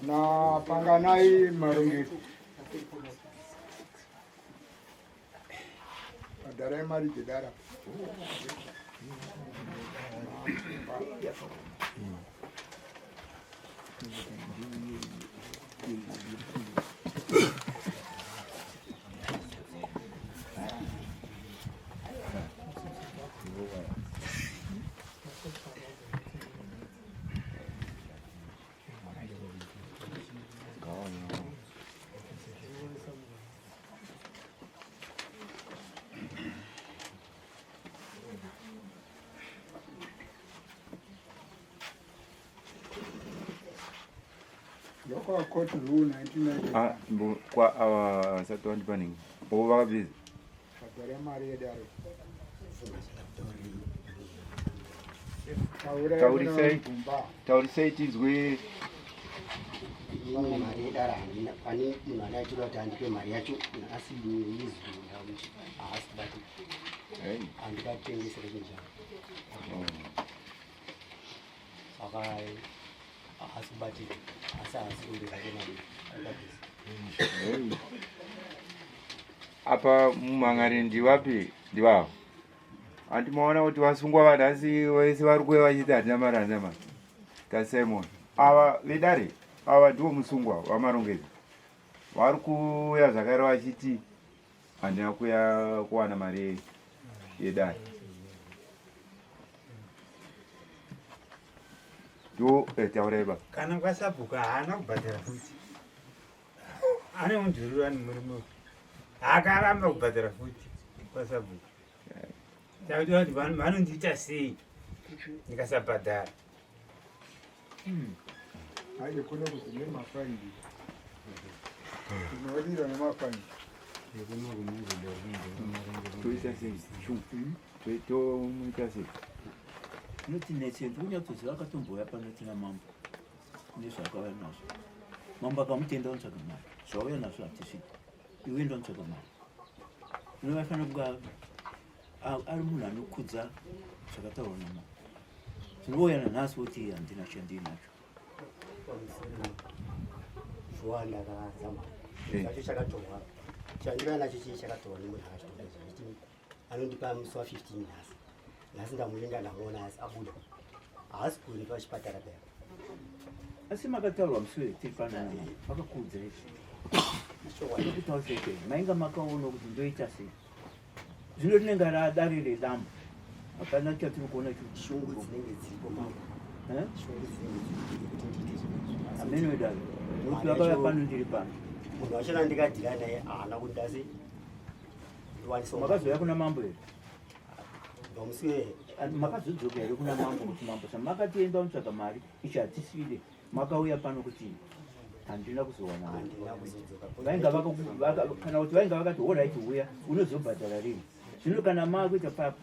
na panganai marungiti adara mari kidara Local court rule 1990. Kwa satuan paning. Over this. Tauri say it is we. Apa mumangari ndiwapi ndiwao anti maona kuti vasungwa vanhasi vese vari kuve vachiti hatina marandama tasimon ava vedare ava ndiwo musungwa vamarongezi vari kuuya zvakare vachiti handina kuya kuwana mari yedare ndo tauraiba kana kwasabhuka haana kubhadhara futi ane mundhuriro ani murimuki akaramba kubhadhara futi kwasabhuka takuti vanhu vanondiita sei ndikasabhadhara aje kuno kuti nemafaini tinodira nemafaini toita sei tomuita sei noti netse ndikunyatsoziva akatomboya panotina mambo nezvakauya nazvo mambo akamutenda unotsvaga mari zvauya nazvo hatisviki iwe ndonotsvaga mari unovafanira kunga ari munhu anokudza zvakataurwa namambo zvinouya nanhasi kuti handina chandinacho zvowandakazama chacho chakatorwa chandivaa nacho chii chakatorwa nemunhu akachitorwa anondipa musi wa 15 nhasi nhasi ndamulinga ndamuona asi abuda haasi kuindipa chipatara paya asi makataurwa musi wetiri panana makakudza izvi kutauseke mainga makaona kuti ndoita sei zvino rinenge radare redambo hapana chatiri kuona shungu dzinenge dziripo shungu dzinenge dziripo amene wedare nokuti vakauya pano ndiri pano munhu wachona ndikadhira naye haana kuti ndasi makazoya kuna mambo here nomusi makazodzoka here kuna mambo kuti mambo samakatienda unotsvaga mari ichi hatisvide makauya pano kuti handina kuzowana kana kuti vainga vakati oraiti uya unozobhadhara rini zvino kana makuita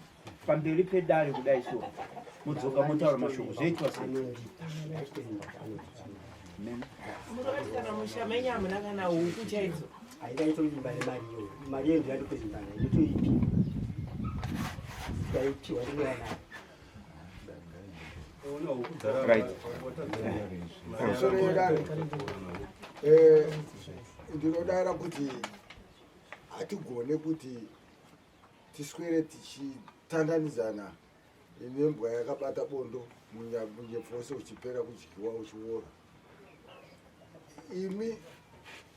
pamberi pedare kudai so mudzoka motaura mashoko zvoitwa sei munovatikana mushamenya hamuna kana huku chaidzo haingaitoimba nemari iyo mari iyo ndiyandikuzimbana inotoipi taipiwa rinanayo ndinodara kuti hatigone kuti tiswere tichitandanidzana nembwa yakabata bondo munyepfose uchipera kudyiwa uchiora imi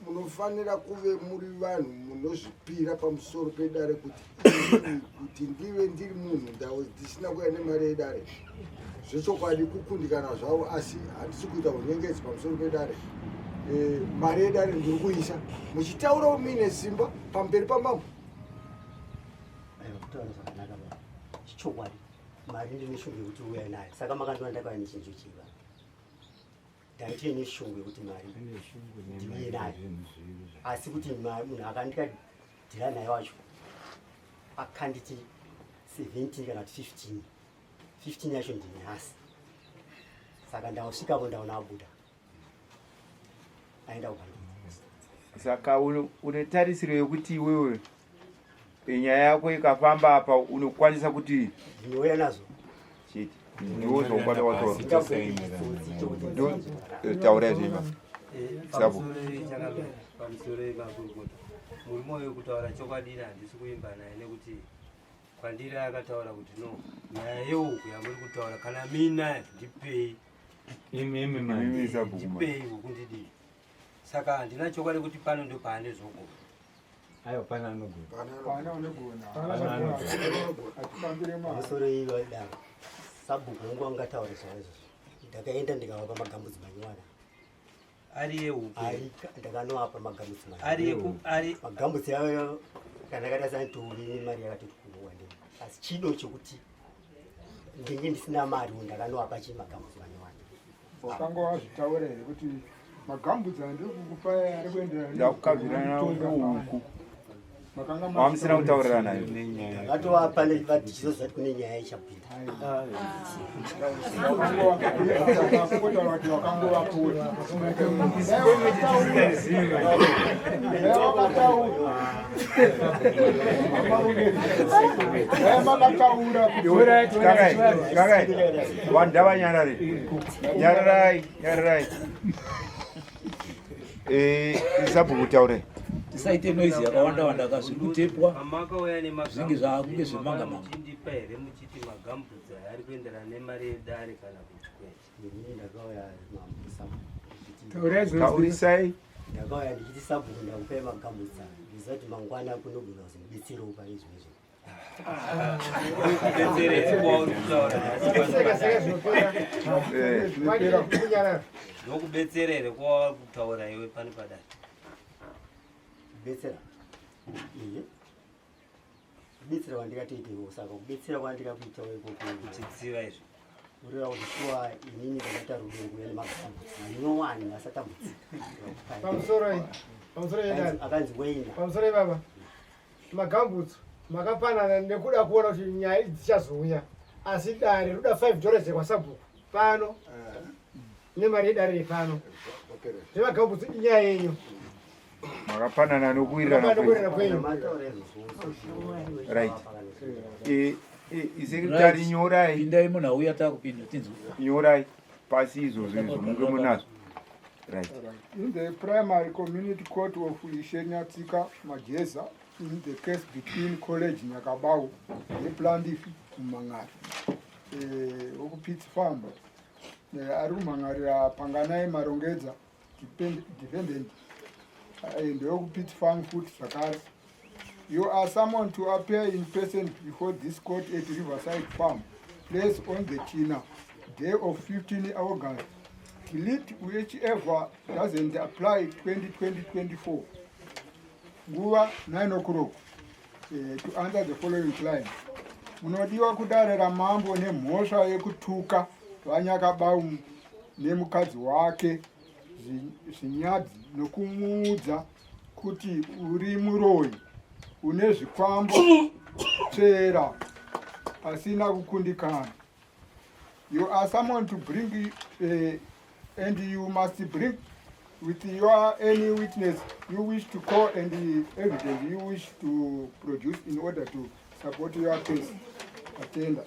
munofanira kuve muri vanhu munozvipira pamusoro pedare kuti ndive ndiri munhu ndisina kuya nemari yedare zvechokwadi kukundikana zvavo asi handisi kuita unyengedzi pamusoro pedare mari yedare ndiri kuisa muchitaurawo muine simba pamberi pamambo kutaura zvakanaka chichokwadi mari ndine shungu yekuti uya nayo saka makandiona ndakauya nechinhu chiva ndaitine neshungu yekuti mari ndiuye nayo asi kuti munhu akandikadhira naye wacho akanditi 17 kana kuti 15 yacho ndinhasi saka ndausvikapo ndaona abuda aenda kubandu saka unetarisiro yekuti iwewe nyaya yako ikafamba apa unokwanisa kuti ndinouya nazo chiti ndiwozokubata watora ndo taura zvima sabu pamusoro ipakurukota murimo wekutaura chokwadi handisi kuimba naye nekuti kwandiri akataura kuti no nyaya yeuku yamuri kutaura kana mina ndipei ndipei ukundidii saka handina chokwadi kuti pano ndo paane zogona aiwa pana anogona musoro iyo da sabhuku yangu angataure zvaizvo ndakaenda ndikavapa magambudzi manyowani ari yeuku ndakanoapa magambudzi manyowani magambudzi ayo kana kada santurini mari yakatoti kuwande asi chido chekuti ndinge ndisina mari ndakanoapa chi magambudzi manyowani wakanga wazvitaura here kuti magambudzi andiri kukupa ari kuenderana ndakukabvirana uku wamusina kutaurira nayo ndakatoapa vachizozvati kune nyaya ichapinda vanhu ndavanyarare nyararai isabhuku taure tisaite noizi yakawanda wanda kazvirikutepwa zvinge zvaakunge zvemanga-manga chindipa here muchiti magambudzi ari kuenderana nemari yedare kana kuti taurisai ndakauya ndichiti sabhuku ndakupai magambudzi ndizati mangwana kunogona kuzi ndibetserewo pane izvozvo ndokubetsera here kwavari kutaura iwe pane padare kubetsera kubetsera kwandikatoitewo saka kubetsera kwandikakuitawo kuchitsiva izvo ureva kuti shuwa inini ndakaita rudo nemagambudzi nyowani asatambudzika akanzi weina pamusoro ibaba magambudzi makapanana nekuda kuona kuti nyaya idzi dzichazouya asi dare ruda $5 kwasabhuku pano nemari yedare repano zvemagambudzi inyaya yenyu makapanana nokuwirirana kwenyu right isekretari nyorai pindai munhu auya takupinda tinzwa nyorai pasi izvozvo izvo munge munazvo right in the primary community court of Ishenyatsika Majeza in the case between college Nyakabau neplandifi mumangari okupitsifamba ari kumhangarira panganai marongedza defendant ndeyokupitsifam futi zvakare. You are summoned to appear in person before this court at Riverside Farm, place on the China, day of 15 August. Delete whichever doesn't apply 2024. Nguva 9 o'clock. To answer the following client. Munodiwa kudarira mambo nemhosva yekutuka Vanyakabau nemukadzi wake zvinyadzi nokumuudza kuti uri muroyi une zvikwambo tsvera asina kukundikana. You are someone to bring and you must bring with your any witness you wish to call and the evidence you wish to produce in order to support your case. Attender.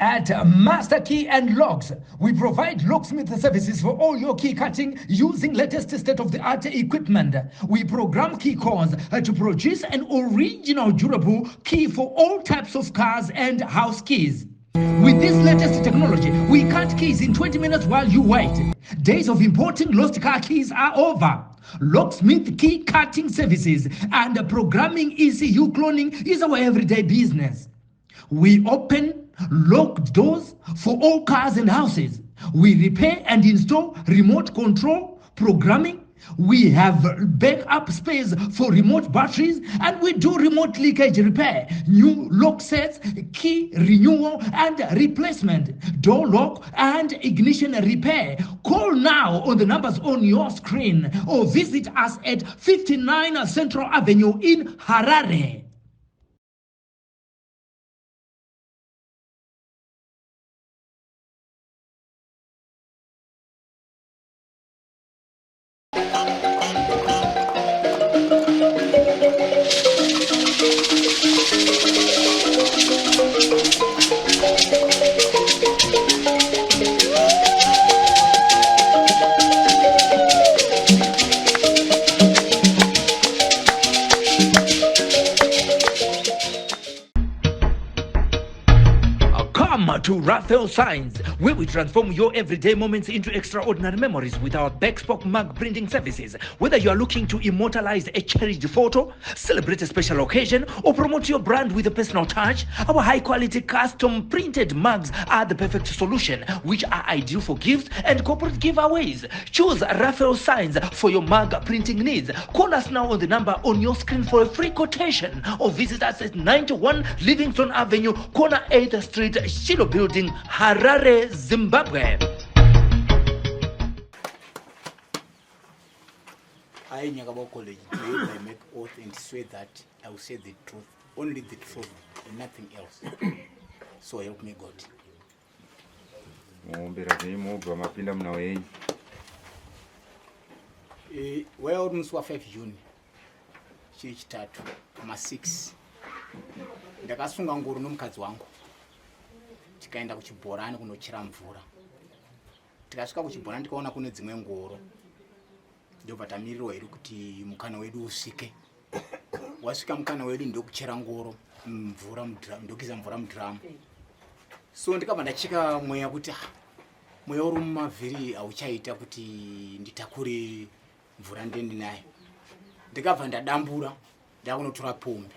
At Master Key and Locks, we provide locksmith services for all your key cutting using latest state-of-the-art equipment. We program key cores to produce an original durable key for all types of cars and house keys. With this latest technology, we cut keys in 20 minutes while you wait. Days of importing lost car keys are over. Locksmith key cutting services and programming ECU cloning is our everyday business. We open locked doors for all cars and houses. We repair and install remote control programming. We have backup space for remote batteries, and we do remote leakage repair, new lock sets, key renewal and replacement, door lock and ignition repair. Call now on the numbers on your screen or visit us at 59 Central Avenue in Harare. to Raphael Signs, where we transform your everyday moments into extraordinary memories with our bespoke mug printing services. Whether you are looking to immortalize a cherished photo, celebrate a special occasion, or promote your brand with a personal touch, our high-quality custom printed mugs are the perfect solution, which are ideal for gifts and corporate giveaways. Choose Raphael Signs for your mug printing needs. Call us now on the number on your screen for a free quotation, or visit us at 91 Livingston Avenue, corner 8th Street, Shilo Building, Harare, Zimbabwe. I Nyagabo College, I make oath and swear that I will say the truth, only the truth, and nothing else. So help me God. Well, Muswa 5 June, church tatu, kama 6. Ndakasunga nguru nomukadzi wangu. Tikaenda kuchibhorani kunochera mvura. Tikasvika kuchibhorani tikaona kune dzimwe ngoro. Ndobva tamirirwa iri kuti mukana wedu usvike. Wasvika mukana wedu ndokuchera ngoro mvura ndokiza mvura mudhiramu. So ndikabva ndacheka mweya kuti mweya uri mumavhiri hauchaita kuti nditakure mvura ndendinayo. Ndikabva ndadambura ndakunotora pombe.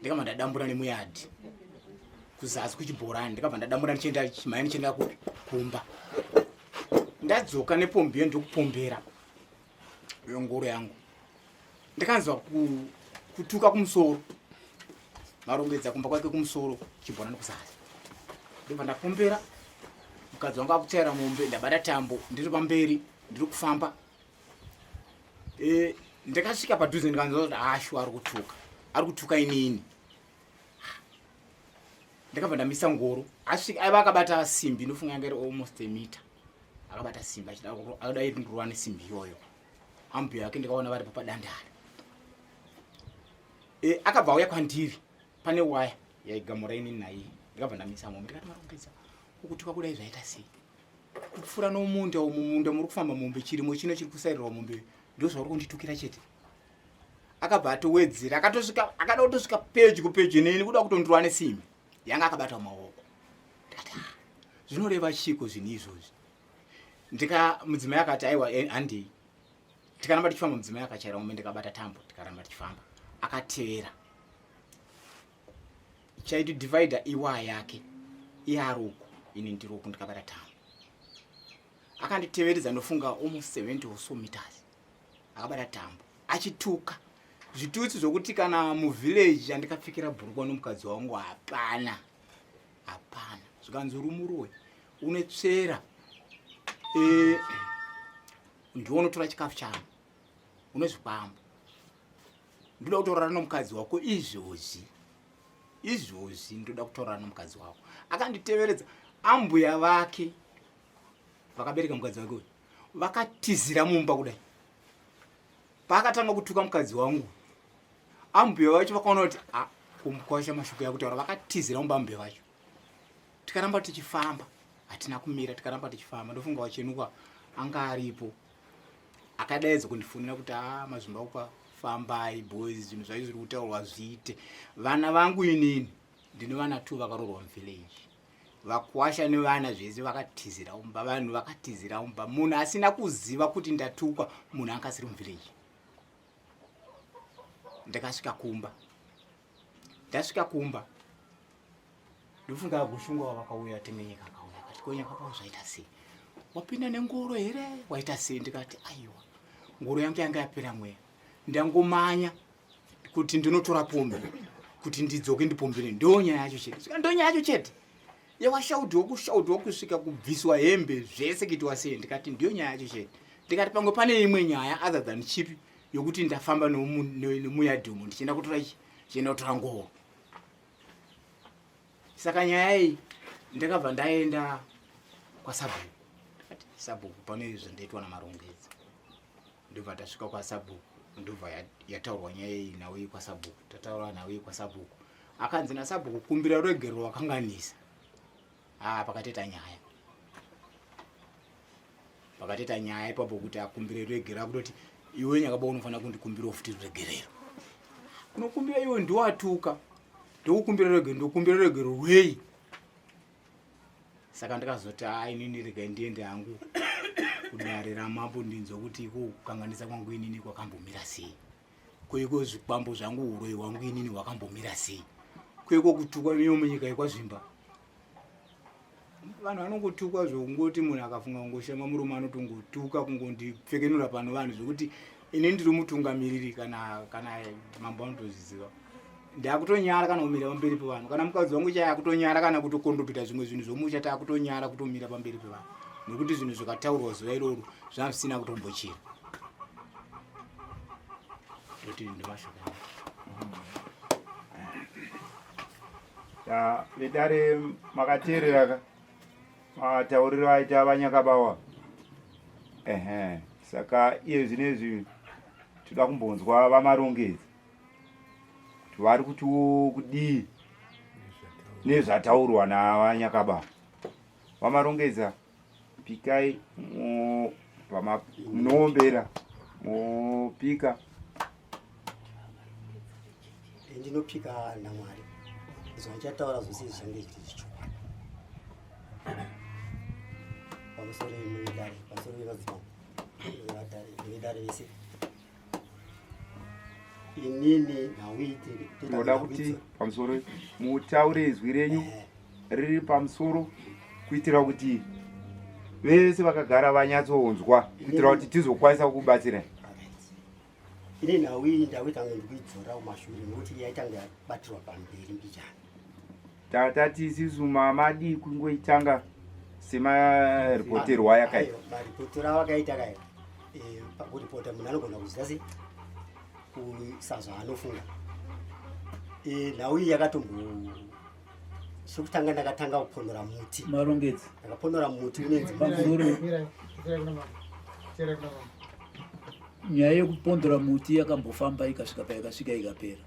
Ndikabva ndadambura nemuyadhi kuzasi kuchibhorani. Ndikabva ndadambura ndichienda chimai ndichienda kumba. Ndadzoka nepombe ndokupombera iyo ngoro yangu. Ndikanzwa kutuka kumusoro. Marongedza kumba kwake kumusoro chibhorani kuzasi. Ndibva ndapombera. Mukadzi wangu akutsaira mombe, ndabata tambo, ndiri pamberi, ndiri kufamba. Ndikasvika padhuze ndikanzwa kuti ashu ari kutuka. Ari kutuka inini. Ndikabva ndamisa ngoro. Aiva akabata simbi, ndofunga yanga iri almost a meter. Akabata simbi achida irundurwa nesimbi iyoyo. Ambuya yake ndikaona vari papadandari. Akabva auya kwandiri pane waya yaigamura inini naye. Ndikabva ndamisa mombe ndikati marongedza ukutuka kudai zvaita sei. Kupfura nomunda mumunda muri kufamba mombe chirimo chino chiri kusairirwa mombe ndozvauri kunditukira chete. Akabva atowedzera akada kutosvika pedyo neni kuda kutondurwa nesimbi yanga akabata mumaoko. Ndikati zvinoreva chiko zvinhu izvozvi. Mudzimai akati aiwa handei. Tikaramba tichifamba mudzimai akachaira mombe ndikabata tambo tikaramba tichifamba. Akatevera. Chaiti divider iwaya yake. Iye ari uku ini ndiri uku ndikabata tambo. Akanditeveredza ndofunga almost 70 or so meters. Akabata tambo achituka. Zvitutsi zvokuti kana muvillage andikapfekera bhurukwa nomukadzi wangu hapana. Zvikanzi rumuruwe unetsvera. Ndiwo unotora chikafu changu. Unozvikwamba. Ndoda kutorana nomukadzi wako izvozvi ndoda kutorana nomukadzi wako. Akanditeveredza ambuya vake vakabereka mukadzi wake vakatizira mumba kudai. Paakatanga kutuka mukadzi wangu ambuya vacho vakaona kuti kumkwasha mashuku yakutaura vakatizira mumba ambuya vacho. Tikaramba tichifamba hatina kumira tikaramba tichifamba. Ndofunga wachenuka anga aripo. Akadaedza kundifonera kuti mazvimba ukafambai boys zvinhu zvai zviri kutaurwa zviite. Vana vangu inini ndine vana 2 vakarorwa muvillage. Vakwasha nevana zvese vakatizira umba. Vanhu vakatizira umba. Munhu asina kuziva kuti ndatukwa munhu anga asiri muvillage. Ndakasvika kumba. Ndasvika kumba. Ndofunga gushunga wavakauya tengenyeka akauya akati konya kwako zvaita sei. Wapinda nengoro here waita sei. Ndikati aiwa ngoro yangu yanga yapera mweya. Ndangomanya kuti ndinotora pombe kuti ndidzoke ndipombere. Ndonya yacho chete. Saka ndonya yacho chete. Yekushaudwa kusvika kubviswa hembe zvese kitwa sei. Ndikati ndiyo nyaya yacho chete. Ndikati pamwe pane imwe nyaya other than chipi yokuti ndafamba nomuyadhumu ndichienda kutora ngoro. Saka nyaya iyi ndakabva ndaenda kwaSabhuku. Sabhuku pane zvandaitwa namarongedzi. Ndobva tasvika kwaSabhuku. Ndobva yataurwa nyaya iyi nawe kwaSabhuku. Tataura nawe kwaSabhuku. Akanzi naSabhuku kumbira rwegero rwakanganisa. Pakateta nyaya ipapo kuti akumbire rwegero akutoti iwe nyakaba unofanira kundikumbira futi rwegerero. Unokumbira iwe ndiwatuka. Ndokukumbira rwegero rwei. saka ndakazoti inini regai ndiende hangu kudare ramambo ndinzwa kuti iko kukanganisa kwangu inini kwakambomira sei, koiko zvikwambo zvangu uroi hwangu inini hwakambomira sei, koiko kutukwa iyo munyika yekwazvimba. Vanhu vanongotukwa zvokungoti munhu akafunga kungoshama murume anotongotuka kungondipfekenura pano vanhu zvokuti ini ndiri mutungamiriri kana mambo anotozviziva. Ndakutonyara kana kumira pamberi pevanhu, kana mukadzi wangu chaya kutonyara kana kutokondopita zvimwe zvinhu zvomusha takutonyara kutomira pamberi pevanhu, nekuti zvinhu zvakataurwa zuva iroro zvisina kutombochira. Kuti ndivashaka vedare makateerera matauriro aita Vanyakabawa. Saka iye zvinezvi toda kumbonzwa vamarongedzi kuti vari kuti kudii nezvataurwa naVanyakabawa. Vamarongedza pikai munoombera mopika. Ndinopika naMwari zvachataura zvose zvichange zviri zvichokwadi pamusoro yemuidare, pamusoro yemadzimambo veidare vese. Inini nauite tinoda kuti pamusoro mutaure izwi renyu riri pamusoro kuitira kuti vese vakagara vanyatsonzwa kuitira kuti tizokwanisa kukubatsira. Ini nawi ndawitanga ndikuidzora kumashure nokuti yaitanga yabatirwa pamberi mbijana. Tatati isisu mamadi kungoitanga semaripotero wayakaita. Maripotero wakaita kaya. Pakuripota munhu anogona kuziva sei kusazva anofunga. Nawi yakatombo sokutanga ndakatanga kupondora muti. Marongedzi. Ndakapondora muti unenzi pamusoro. Nyaya yekupondora muti yakambofamba ikasvika paikasvika ikapera.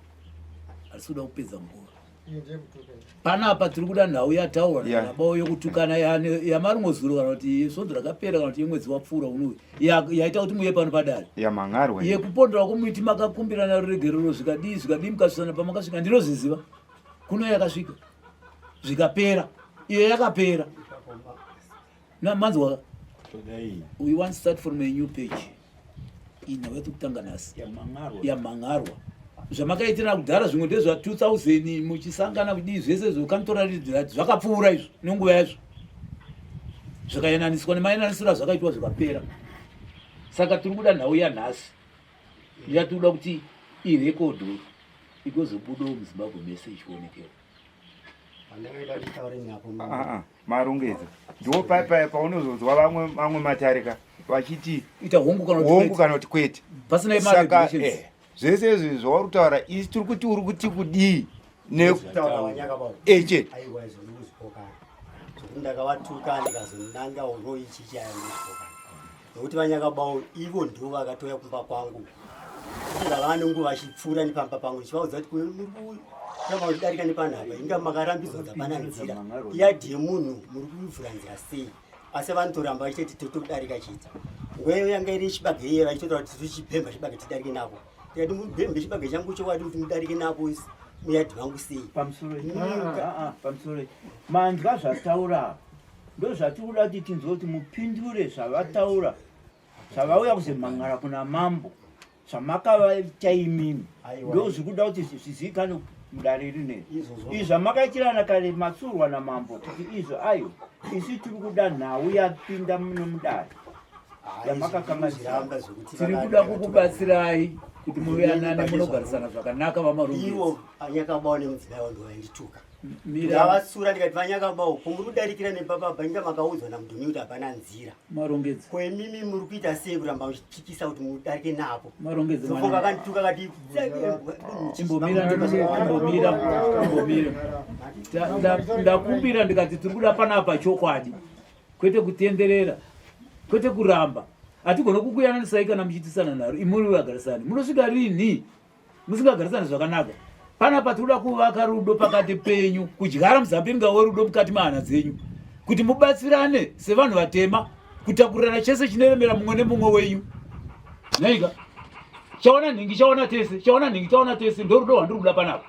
Asi kuda kupedza nguva. Panapa tiri kuda nhau yataura naBawo yokutukana yamarumwe zuro kana kuti svondo rakapera kana kuti yemwedzi wapfuura unoyu yaita kuti muye pano padare yamangarwa yekupondera kumuiti makakumbirana ruregerero zvikadii mukasvisana pamakasvika ndinoziziva kuno yakasvika zvikapera iyo yakapera namanzwa. We want to start from a new page. Ina wetu kutanga nasi yamangarwa zvamakaitira kudhara zvimwe ndezva 2000 muchisangana kudii zvese zvokantora zvakapfuura izvo nenguva yazvo zvakayananiswa nemainanisiro zvakaitwa zvikapera. Saka tiri kuda nhau yanhasi yatinoda kuti irekodhwe ikozobudawo muZimbabwe mese ichionekera. Marongedza ndo paunozonzwa vamwe matarika vachiti ita hongu kana kuti kwete pasina imari. Zvese izvi zvauri kutaura isi tiri kuti uri kuti kudii eche ndakavatuka ndikazonanga uroi chichayandizipoka nokuti Vanyakabawa ivo ndo vakatoya kumba kwangu vanongo vachipfuura nepamba pangu chivaudza kuti kama uchidarika nepanhapa inga makarambidzwa dzapana nzira yadhi yemunhu muri kuivhura nzira sei, asi vanotoramba vachiti totokudarika chita ngweyo yanga iri chibage iye vachitotaura kuti tichipemba chibage tidarike napo tikati mubhembe chibage changu chokwadi kuti mudarike napo muyadhi vangu sei pamusoro mandla zvataura ndo zvatikuda kuti tinzwa kuti mupindure zvavataura zvavauya kuzemhangara kuna mambo zvamakavaita imimi ndo zvikuda kuti zvizivikanwe mudare rineri. Izvi zvamakaitirana kare matsurwa namambo kuti izvo ayo isi tiri kuda nhau yapinda nomudare yamakakangaziramba tiri kuda kukubatsirai kuti muve anane munogarisana zvakanaka vamarongedzi. Ivo Vanyakabawa nemudzimai wangu vaindituka ndavatsura ndikati Vanyakabawa ko muri kudarikira nepapapa inga makaudzwa namudhumi kuti hapana nzira marongedzi kwemimi muri kuita sei kuramba muchipikisa kuti mudarike napo marongedzi zofonga akandituka kati ndakumbira ndikati tiri kuda panapa chokwadi kwete kutenderera kwete kuramba hatigona kukuyananisai kana muchiitisana naro imuri vagarisani munosvika rini musingagarisani zvakanaka. Panapa tiri kuvaka rudo pakati penyu kudyara muzambiringa werudo mukati mahana dzenyu kuti mubatsirane sevanhu vatema kutakurirana chese chineremera mumwe nemumwe wenyu. Naiga chaona nhingi chaona tese ndorudo rwandiri kuda panapa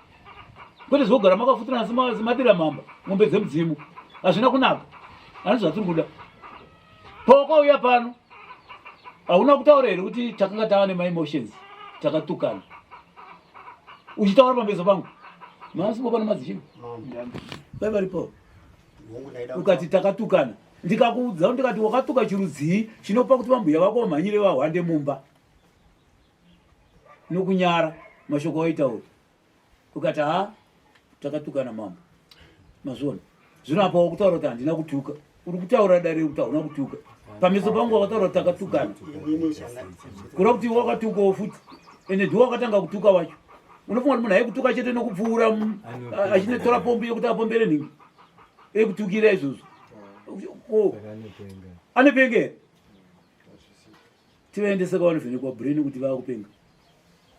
kwete zvogara makafutirana semadira mamba ng'ombe dzemudzimu hazvina kunaka. ani zvatiri kuda. Pawakauya pano hauna kutaura here kuti takanga tava nemaemotions takatukana uchitaura pambezo pangu maasimbokana madzishini vai varipo ukati takatukana ndikakuudza kuti ndikati wakatuka chirudzii chinopa kuti vambuya vako vamhanyire vahwande mumba nokunyara mashoko waitaura ukati takatukana mambo mazona zvino apa wakutaura kuti handina kutuka uri kutaura dare kuti hauna kutuka pameso pangu wakataura kuti takatukana kura kuti wakatukawo futi ende ndiwo wakatanga kutuka wacho unofunga kuti munhu aikutuka chete nokupfuura achinotora pombi yekuti apombere nhingi ekutukira izvozvo ane penge tivaendese kavanivhenekwa brain kuti vakupenga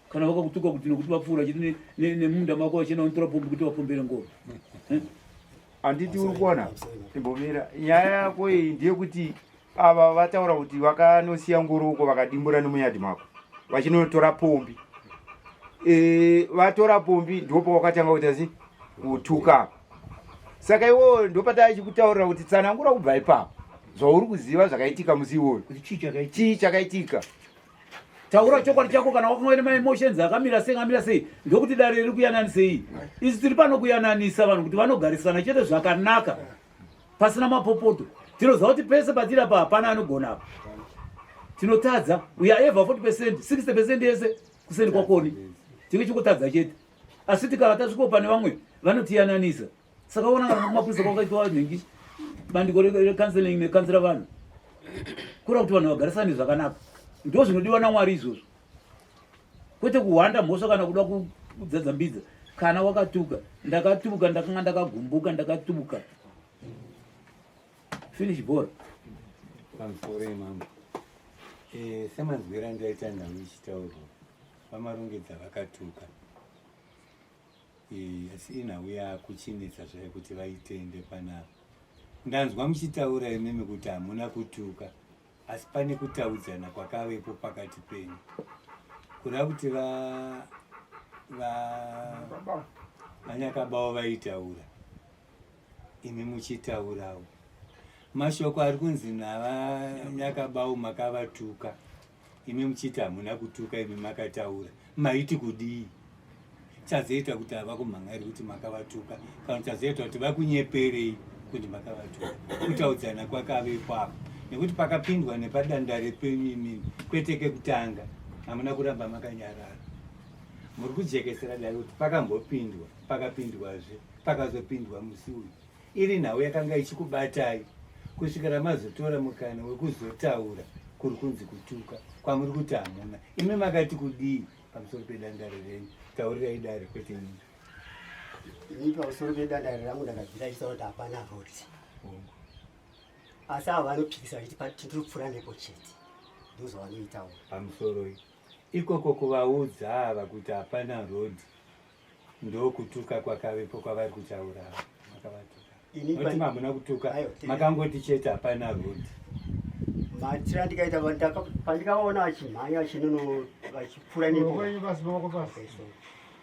kana vakakutuka kuti nokuti vapfuura chete nemunda mako vachena unotora pombi kuti vapombere ngoro handiti uri kuona imbomira nyaya yako iyi ndeyekuti ava vataura kuti vakanosiya ngoro uko vakadimbura nemuyadhi mako vachinotora pombi vatora pombi ndopo wakatanga kuti asi kutuka saka iwo ndopata chikutaurira kuti tsanangura kubva ipapo zvauri kuziva zvakaitika musi iwoyo chii chakaitika taura chokwadi chako kana wakangoene maemotions akamira sei ndokuti dare riri kuyananisei isi tiri pano kuyananisa vanhu kuti vanogarisana chete zvakanaka pasina mapopoto tinoziva kuti pese patiri apa hapana anogona apa tinotadza we are ever 40%, 60% yese kuseni kwakoni tiri chikutadza chete asi tikava tasvikopa nevamwe vanotiyananisa saka ona kana mapurisa kwakaitwa nhingi bandiko recounseling nekansera vanhu kura kuti vanhu vagarisane zvakanaka ndo zvinodiwa naMwari izvozvo kwete kuhwanda mhosva kana kuda kudzadzambidza kana wakatuka ndakatuka ndakanga ndakagumbuka ndakatuka finish bora pamusoro emambo semanzwira ndaita nhau ichitaurwa vamarongedza vakatuka asi inhau yakuchinetsa zvai kuti vaitende panapa ndanzwa muchitaura imimi kuti hamuna kutuka asi pane kutaudzana kwakavepo pakati penyu kuda kuti vanyakabavo vaitaura imi muchitaurawo mashoko ari kunzi navanyakabavo makavatuka imi muchiti hamuna kutuka imi makataura maiti kudii chazoita kuti hava kumhangari kuti makavatuka kana chazoita kuti vakunyeperei kuti makavatuka kutaudzana kwakavepo apo nekuti pakapindwa nepadanda repenyu imini kwete kekutanga hamuna kuramba makanyarara muri kujekesera dare kuti pakambopindwa pakapindwazve pakazopindwa musi uyu iri nhau yakanga ichikubatai kusvikira mazotora mukana wekuzotaura kuri kunzi kutuka kwamuri kuti hamuna imi makati kudii pamusoro pedandare renyu taurirai dare kwete nyika ini pamusoro pedandare rangu ndakabviraisa kuti hapana roti asi ava vanopikisa vachiti tiri kupfuura nepo chete ndozvavanoitawo pamusoro ikoko kuvaudza ava kuti hapana rodhi ndokutuka kwakavepo kwavari kutaura makavatuka oti mamuna kutuka makangoti chete hapana rodhi matira ndikaita pandikaona vachimhanya vachipfuura nepo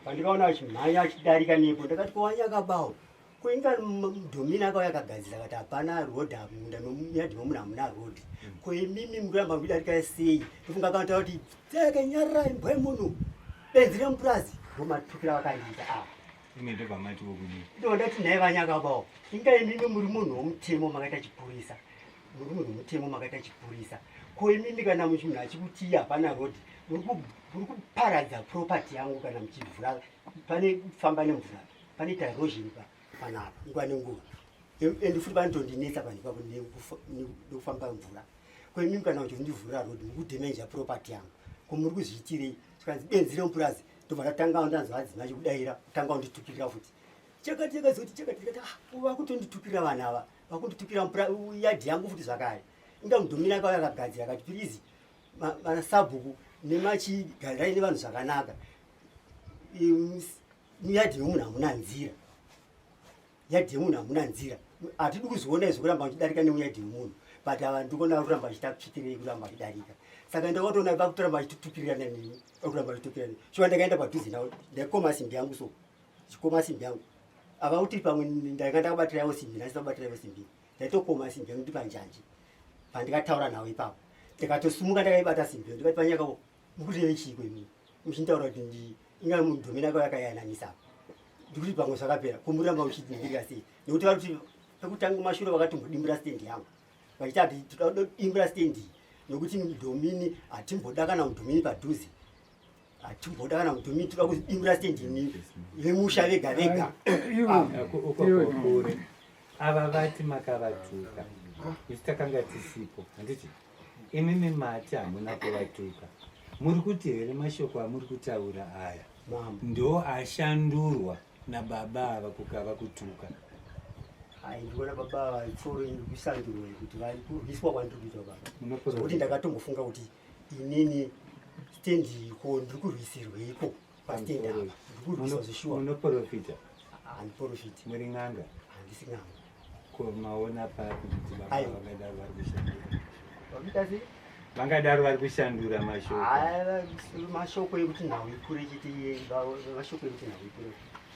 pandikaona vachimhanya vachidarika nepo ndakati kowanyakabawo kuinga dhomina akauya akagadzira kati hapana rodhi munda nomuyadhi momunhu hamuna rodhi koimimi muramba muchidarika sei ndofunga akaonta kuti dzakanyararai mbwa yemunhu benzi remupurazi ndomatukira vakaita ava ime ndobva mati wokudii ndondati nhaye vanyakabawo inga imimi muri munhu womutemo makaita chipurisa muri munhu womutemo makaita chipurisa koimimi kana munhu achikuti hapana rodhi muri kuparadza propati yangu kana muchivhura pane kufamba nemvura panoita erosion panapa nguva nenguva ende futi vanotondinetsa pandipapo nekufamba mvura koimimi kana uchindivhurira rodhi muri kudhemenja propati yangu komuri kuzviitirei tikanzi benzi remupurazi ndobva tatanga ndanzwa hadzina chikudayira kutanga kunditukirira futi chakati yakazoti chakati vakutonditukirira vanhu ava vakunditukirira yadhi yangu futi zvakare inga mudhomina akauya akagadzira akati pirizi vanasabhuku nemachigarirai nevanhu zvakanaka yadhi yomunhu hamuna nzira yadhi yemunhu hamuna nzira hatidi kuzoona izvokuramba vachidarika nemuyadhi yemunhu but ava ndikona kuramba vachitatsvitirei kuramba vachidarika saka ndakatoona vakutoramba vachitutukirira neni vakuramba vachitukirira neni shuva ndakaenda padhuze navo ndaikoma simbi yangu so chikoma simbi yangu ava kuti pamwe ndanga ndakabatira yavo simbi ndasita kubatira yavo simbi ndaitokoma simbi yangu ndipanjanji pandikataura nawo ipapo ndikatosumuka ndakaibata simbi ndikati panyakawo mukureve chiko imi muchintaura kuti inga munhu domina kavo yakayananisa ndikuti pamwe zvakapera kumuramba uchidimburira sei nekuti vari kuti pekutanga mashure vakatombodimbura stendi yangu vachiti ati toda kudimbura stendi nokuti domini hatimboda kana mudomini padhuze hatimboda kana mudomini toda kudimbura stendi vemusha vega vega ukokokure ava vati makavatuka isi takanga tisipo handiti imimi mati hamuna kuvatuka muri kuti here mashoko amuri kutaura aya ndo ashandurwa nababa ava kukava kutuka ndikuona baba vaitsoro iri kusandurwa kuti vari kurwiswa kwandiri kuita baba sokuti ndakatombofunga kuti inini stendi iko ndiri kurwisirweiko pastendi apa ndiri kurwiswa zvishuwa unoprofita handiprofiti muri n'anga handisi n'anga komaona papi kuti baba vangadaro vari kushandura vakuita sei vangadaro vari kushandura mashoko mashoko ekuti nhau ikure chiti mashoko ekuti nhau ikure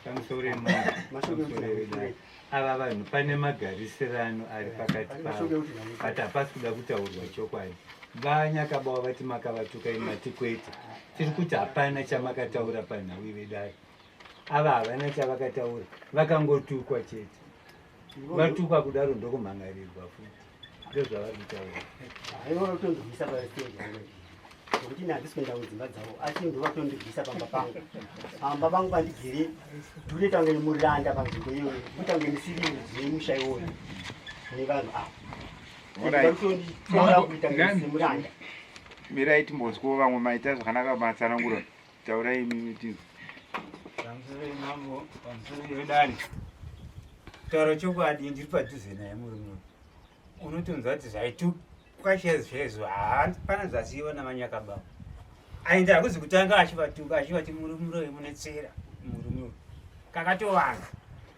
pamusoro emaorere ava vanhu pane magarisirano ari pakati pavo but hapasi kuda kutaurwa chokwadi vanyakabawa vati makavatuka imati kwete tiri kuti hapana chamakataura panhau ivedai ava havana chavakataura vakangotukwa chete vatukwa kudaro ndokumhangarirwa futi ndozvavari kutaura aiona kutondobvisa pastendi nokuti ine handisi kuenda kudzimba dzavo asi ndovatondibvisa pamba pangu pamba pangu pandigere ndikutotange muranda panzvimbo iyoyo kutange ndisiri zvemusha iwoyo nevanhu ava vatonditoora kuita semuranda mirai timboswo vamwe maita zvakanaka matsanangura taurai imimi tinhu pamusoro imambo pamusoro yodani taura chokwadi ndiri padhuze naye muri muno unotonzwa kuti zvaitukwa chezvezvo hapana zvasiiwa namanyakababa aindi hakuzi kutanga achivatuka achivati murumuro wemunetsera murumuro kakatovanga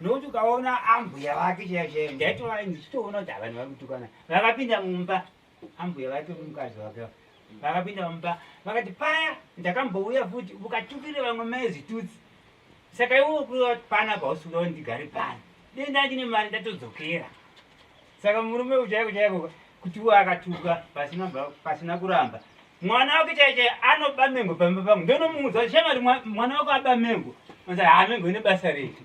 nokuti ukaona ambuya vake chaichaiyo ndichitoona kuti havanhu vari kutukana vakapinda mumba ambuya vake mukadzi wake vakapinda mumba vakati paya ndakambouya futi ukatukire vamwe maizitutsi saka iwo kuva pana pausukawo ndigare pana denda ndine mari ndatodzokera saka murume uchaiko chaiko kuti uwo akatuka pasina kuramba mwana wake chaichai anoba mengo pamba pangu ndonomuudza shamari mwana wako aba mengo anza mengo ine basa retu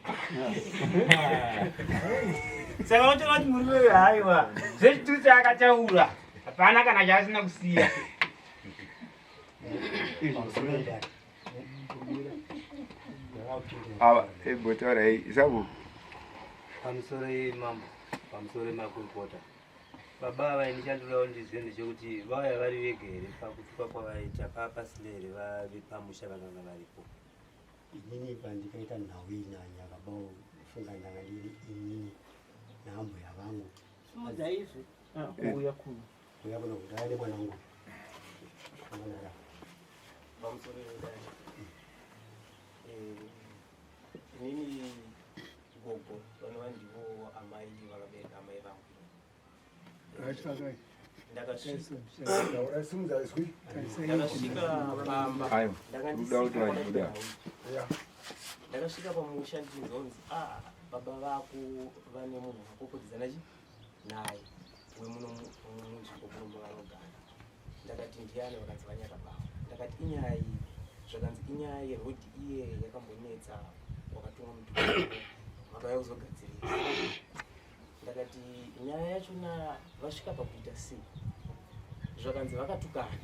saka utoona kuti murume uyu haiwa zvechitutsi akataura hapana kana chaasina kusiya ava ebotaurai isabu pamusoro yemambo pamusoro yemakurukota baba vainishandurawo ndizive ndechekuti vauya vari vega here pakutuka kwavaita papasina here vari pamusha vakanga varipo inini pandikaita nhau inanyakabawo funga ndanga ndiri inini naambuya vangu muzaizvi uya kuno kuti aine mwanangu amanara pamusoro yodani inini gogo vanova ndivo amai vakabereka amai vangu ndakasvika pamusha ndinzonzi baba vako vane munhu wakokodzana naye wemuno munzvimbo muno vanogara ndakati ndiani vakanzi vanyakababa ndakati inyaya zvakanzi inyaya yerodhi iye yakambonetsa wakatumwa mutumbo vakauya kuzogadzirisa ndakati nyaya yachona vasvika pakuita sei zvakanzi vakatukana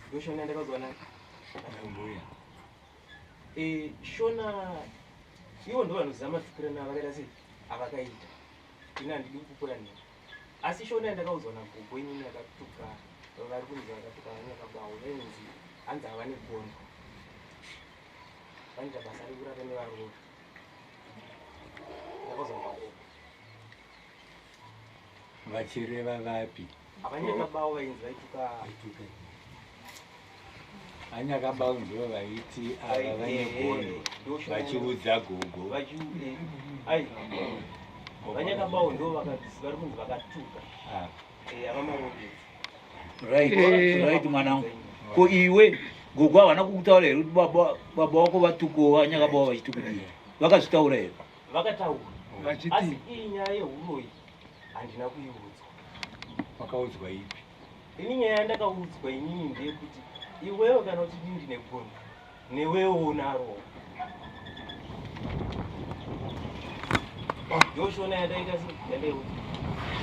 ndoshona ndakazwana akambuya shona ivo ndo vanoziva matukirana avakaita sei avakaita ine handidi kupupura nini asi shona yandakaudzwa nagogo inini yakatuka vari kunzi vakatuka vanyakabawo vainzi hanzi hava negondo vanoita basa rekurata nevarova ndakauzwa nagogo vachireva vapi avanyakabawo vainzi vaituka anyakabawo ndivo vaiti ava vane gondo vachiudza gogo vanyakabawo ndo vari kunzi vakatuka avamarodzi right mwanangu ko iwe gogo havana kukutaura here kuti baba wako vatukowo anyakabawo vachitukudira vakazvitaura here vakataura asi iyi nyaya yehuroyi handina kuiudzwa. Wakaudzwa ipi? Ini nyaya yandakaudzwa inini ndeyekuti iwewe kana kuti ini ndine gunhu newewo unaro. Ndoshona yandaita yandeuti.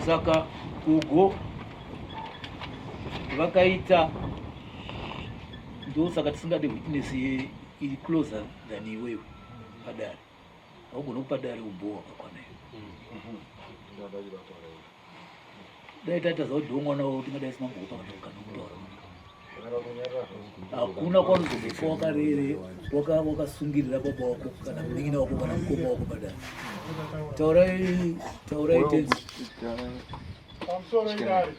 Saka Ugo vakaita ndo saka tisingade witness iri closer than iwewe padare. Haugona kupadare ubowa wakakwana iyo. Dai tataza kuti mwana wao tingadai sina mbopa kana kutaura. Hakuna kwanozofa wakarere wakasungirira baba wako kana munin'ina wako kana mukoma wako padare. Taurai tenzi. Pamusoro idare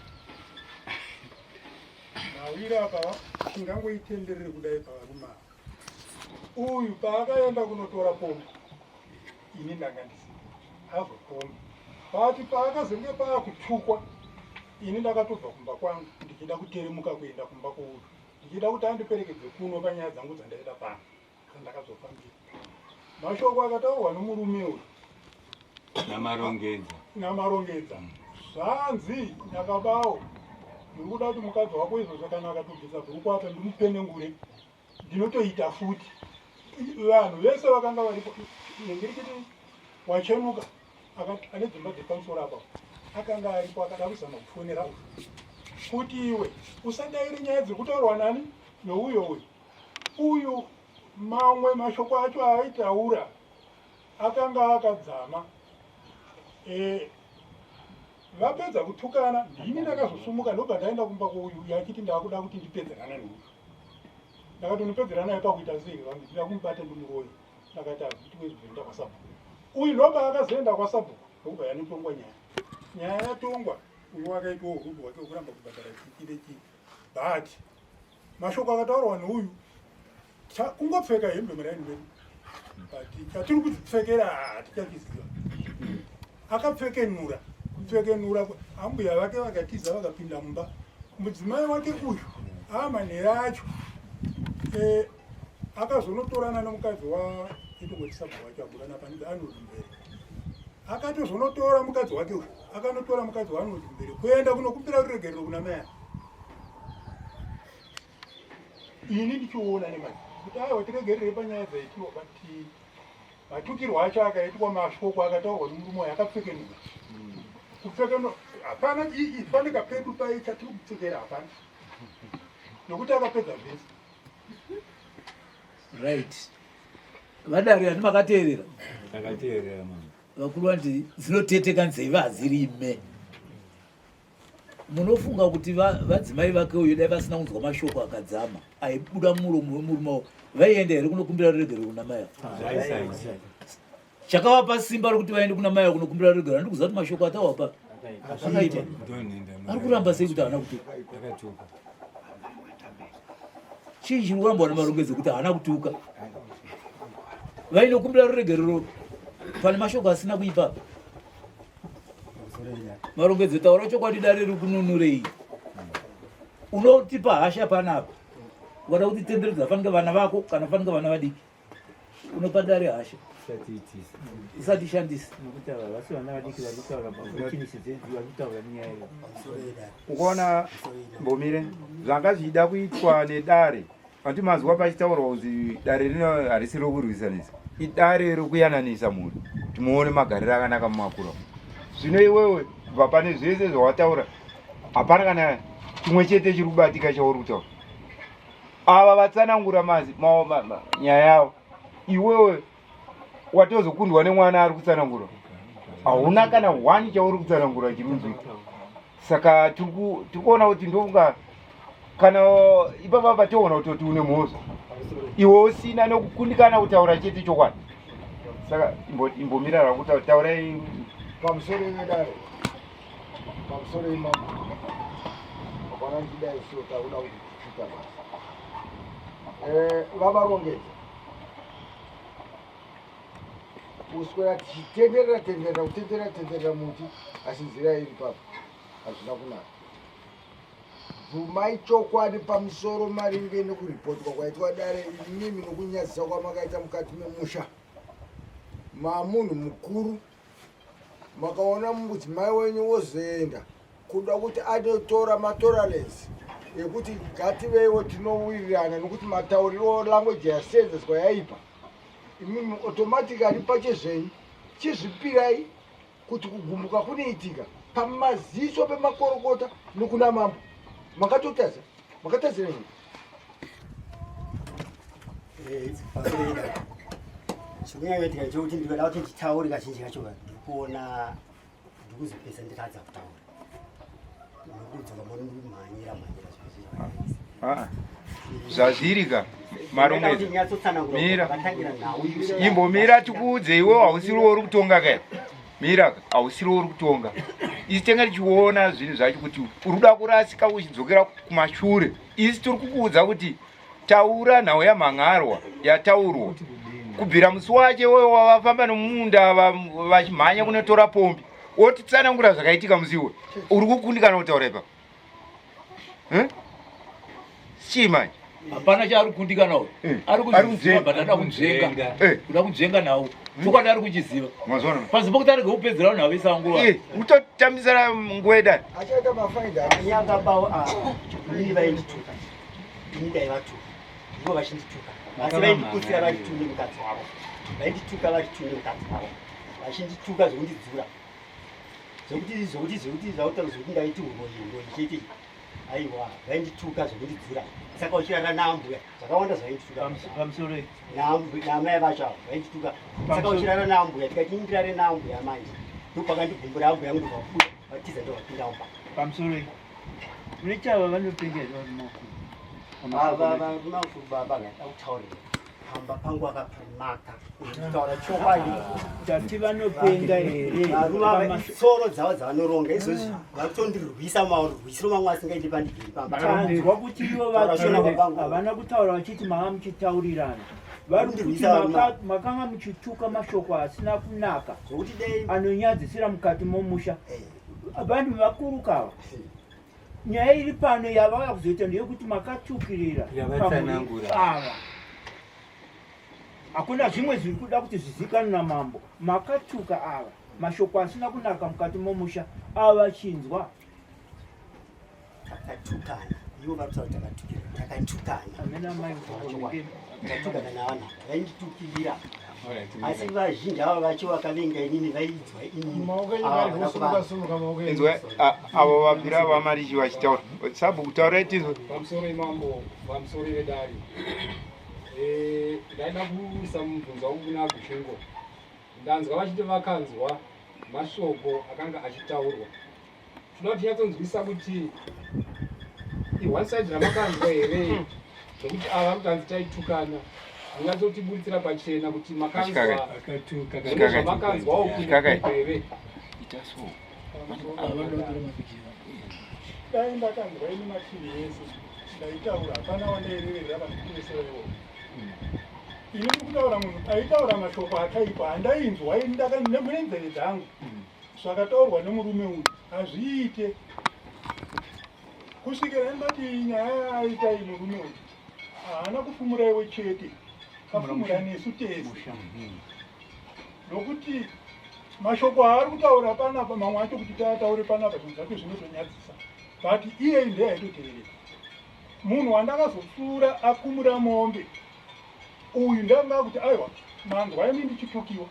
nawira apa tingangoitenderere kudai pavaruma uyu paakaenda kunotora pombi ini ndanga ndisi hazvo pombi pati paakazenge paakutukwa ini ndakatobva kumba kwangu ndichida kuteremuka kuenda kumba kwouyu ndichida kuti andiperekedze kuno panyaya dzangu dzandaida pano dzandakazofambira mashoko akataurwa nomurume uyu namarongedza zvanzi nyakabawo ndikuda kuti mukadzi wako izvozvo kana akatobvisa bhurukwata ndimupenengure ndinotoita futi vanhu vese vakanga varipo ndiri kuti wachenuka ane dzimba dzepamusoro apa akanga aripo akada kuzama kufonera kuti iwe usadaire nyaya dzekutaurwa nani nouyo uyu mamwe mashoko acho aaitaura akanga akadzama vapedza kutukana ndini ndakazosumuka ndobva ndaenda kumba kwouyu yachiti ndakuda kuti ndipedzerana neuyu ndakati unopedzerana naye pakuita sei ndida kumubata ndimuroyi ndakati azvitiwezvoenda kwasabhuku uyu ndobva akazoenda kwasabhuku ndobva yanotongwa nyaya yatongwa uyu wakaitwa urubhu hwake wokuramba kubhadhara chikire chii but mashoko akataurwa neuyu kungopfeka hembe muraini medu but chatiri kudzipfekera hatichachiziva akapfekenura kupfekenura ambuya vake vakatiza vakapinda mumba mudzimai wake uyu amanhere acho akazonotorana nomukadzi waitongoti sabha wacho abuda napanza anoti mberi akatozonotora mukadzi wake uyu akanotora mukadzi waanoti mberi kuenda kunokumbira ruregerero kuna mai ini ndichiona nemai kuti aiwa tiregerere panyaya dzaitiwa but matukirwo acho akaitwa mashoko akataurwa nomurume wayo akapfekenura kupfekenura hapana ifanika pedu pai chatiri kupfekera hapana nokuti akapedza vhesi right vadari ani makateerera takateerera mama vakuru vanti dzinoteteka nzeve hadzirime munofunga kuti vadzimai vake uyu dai vasina kunzwa mashoko akadzama aibuda muromo wemurume wavo vaienda here kunokumbira ruregero kuna mai chakavapa simba rokuti vaende kuna mai kunokumbira ruregero handikuziva kuti mashoko atawapa akaita ari kuramba sei kuti haana kutuka chii chiri kuramba wana marongedzi kuti haana kutuka vainokumbira ruregerero pane mashoko asina kuipa marongedzi taura chokwadi dare riri kununurei unotipa hasha panapa wada kuti tenderedza fanika vana vako kana fanika vana vadiki unopa dare hasha isati shandisa ukaona mbomire zvanga zvichida kuitwa nedare vati mazuva pachitaurwa kuti dare rino harisi rokurwisanisa idare rokuyananisa munhu timuone magariro akanaka mumakura zvino iwewe kubva pane zvese zvawataura hapana kana chimwe chete chiri kubatika chauri kutaura ava vatsanangura nyaya yavo iwewe watozokundwa nemwana ari kutsanangura hauna kana hwani chauri kutsanangura chirunzvika saka tirikuona kuti ndokunga kana ipapa pationa kutoti une mhosva iwe usina nekukundikana kutaura chete chokwadi saka imbomirara kuti taurai pamusoro wedare pamusoro wemambo apana ndidai so tauda kuti tichita basa vavarongedza uswera tichitenderera muti asi nzira iri papa hazvina kunaka bvumai chokwadi pamusoro maringe nekuripotwa kwaitwa dare imimi nokunyadzisa kwamakaita mukati memusha mamunhu mukuru makaona mudzimai wenyu wozoenda kuda kuti anotora matoralesi ekuti ngativeiwo tinowirirana nokuti matauriro language yasenzeswa yaipa imimi automatically pachezvenyu chizvipirai kuti kugumuka kunoitika pamaziso pemakorokota nokuna mambo makatotadza makatadzira nyika chikunyaitika chokuti ndikada kuti nditaure kazhinji kacho ndikuona ndikuzopesa ndikadza kutaura nokudzoka monyira zvazvirika maromwedzi mira imbomira tikuudze iwe hausiriwo uri kutonga kai mira hausiriwo uri kutonga isi tenga tichiona zvinhu zvacho kuti uri kuda kurasika uchidzokera kumashure isi tiri kukuudza kuti taura nhau yamhangarwa yataurwa kubvira musi wache wavafamba nomunda vachimhanya kunotora pombi otitsanangura zvakaitika musiwe uri kukundikana kutaura ipapo chimanje hapana chaari kukundikana uyu ari kuziva but ada kunzvenga kuda kunzvenga nawo chokwadi ari kuchiziva panzi pokuti arege kupedzera nhau isanguva utotambisira nguva yedani achaita mafaida anyangabao ini vaindituka ini daivatuka ivo vachindituka asi vaindikutsira vachitune mukadzi wavo vaindituka vachitune mukadzi wavo vachindituka zvokundidzura zvokuti zvautaura zvokuti ndaiti uroi chete aiwa vaindituka zvokundidzura saka uchirara naambuya zvakawanda zvaindituka namai vacho avo vaindituka saka uchirara naambuya tikati indirare naambuya manje ndopakandigumbuira ambuya yangu ndokwakuda vatiza ndovapinda mumba pamusoro mune chava vanopengezva makuru baba ngada kutaurira hamba pangu akapamaka kutaura chokwadi tati vanopenga here soro dzavo dzavanoronga izvozvi vakutondirwisa maurwisiro mamwe asingaiti pandigeri tanzwa kuti ivo havana kutaura vachiti manga muchitaurirana vari kuti makanga muchituka mashoko asina kunaka anonyadzisira mukati momusha vanhu vakuru kava nyaya iri pano yavauya kuzoita ndeyekuti makatukirira ava hakuna zvimwe zviri kuda kuti zvizikanwe namambo makatuka ava mashoko asina kunaka mukati momusha ava chinzwa takatukana ivo varutaura takatukira takatukana amena mai tatukana navana vainditukirira asi vazhinji ava vacho vakavenga inini vaidzwa inini avo vabvira vamarichi vachitaura sabhu kutaurai tizwe pamusoro imambo pamusoro vedare ndaida kuisa mubvunzo wangu kuna gushingo ndanzwa vachiti vakanzwa mashoko akanga achitaurwa tinoda tinyatsonzwisa kuti one side ramakanzwa here zvokuti ava kutanzi taitukana mungatotibuditsira pachena kuti makanzwa zvamakanzwawo here dai ndakanzwa ini machiri yese ndaitaura hapana wandairevera vandikuresirewo ini ndikutaura munhu aitaura mashoko akaipa handainzwa mune nzeve dzangu zvakataurwa nemurume uyu hazviite kusvikira ndati nyaya aitai murume uyu haana kufumura iwe chete kafumura nesu tese nokuti mashoko aari kutaura panapa mamwe acho kuti taataure panapa zvinhu zvacho zvinotonyadzisa but iye ndeye aitoteerera munhu wandakazopfuura akumura mombe uyu ndanga kuti aiwa manzwa imi ndichitukiwa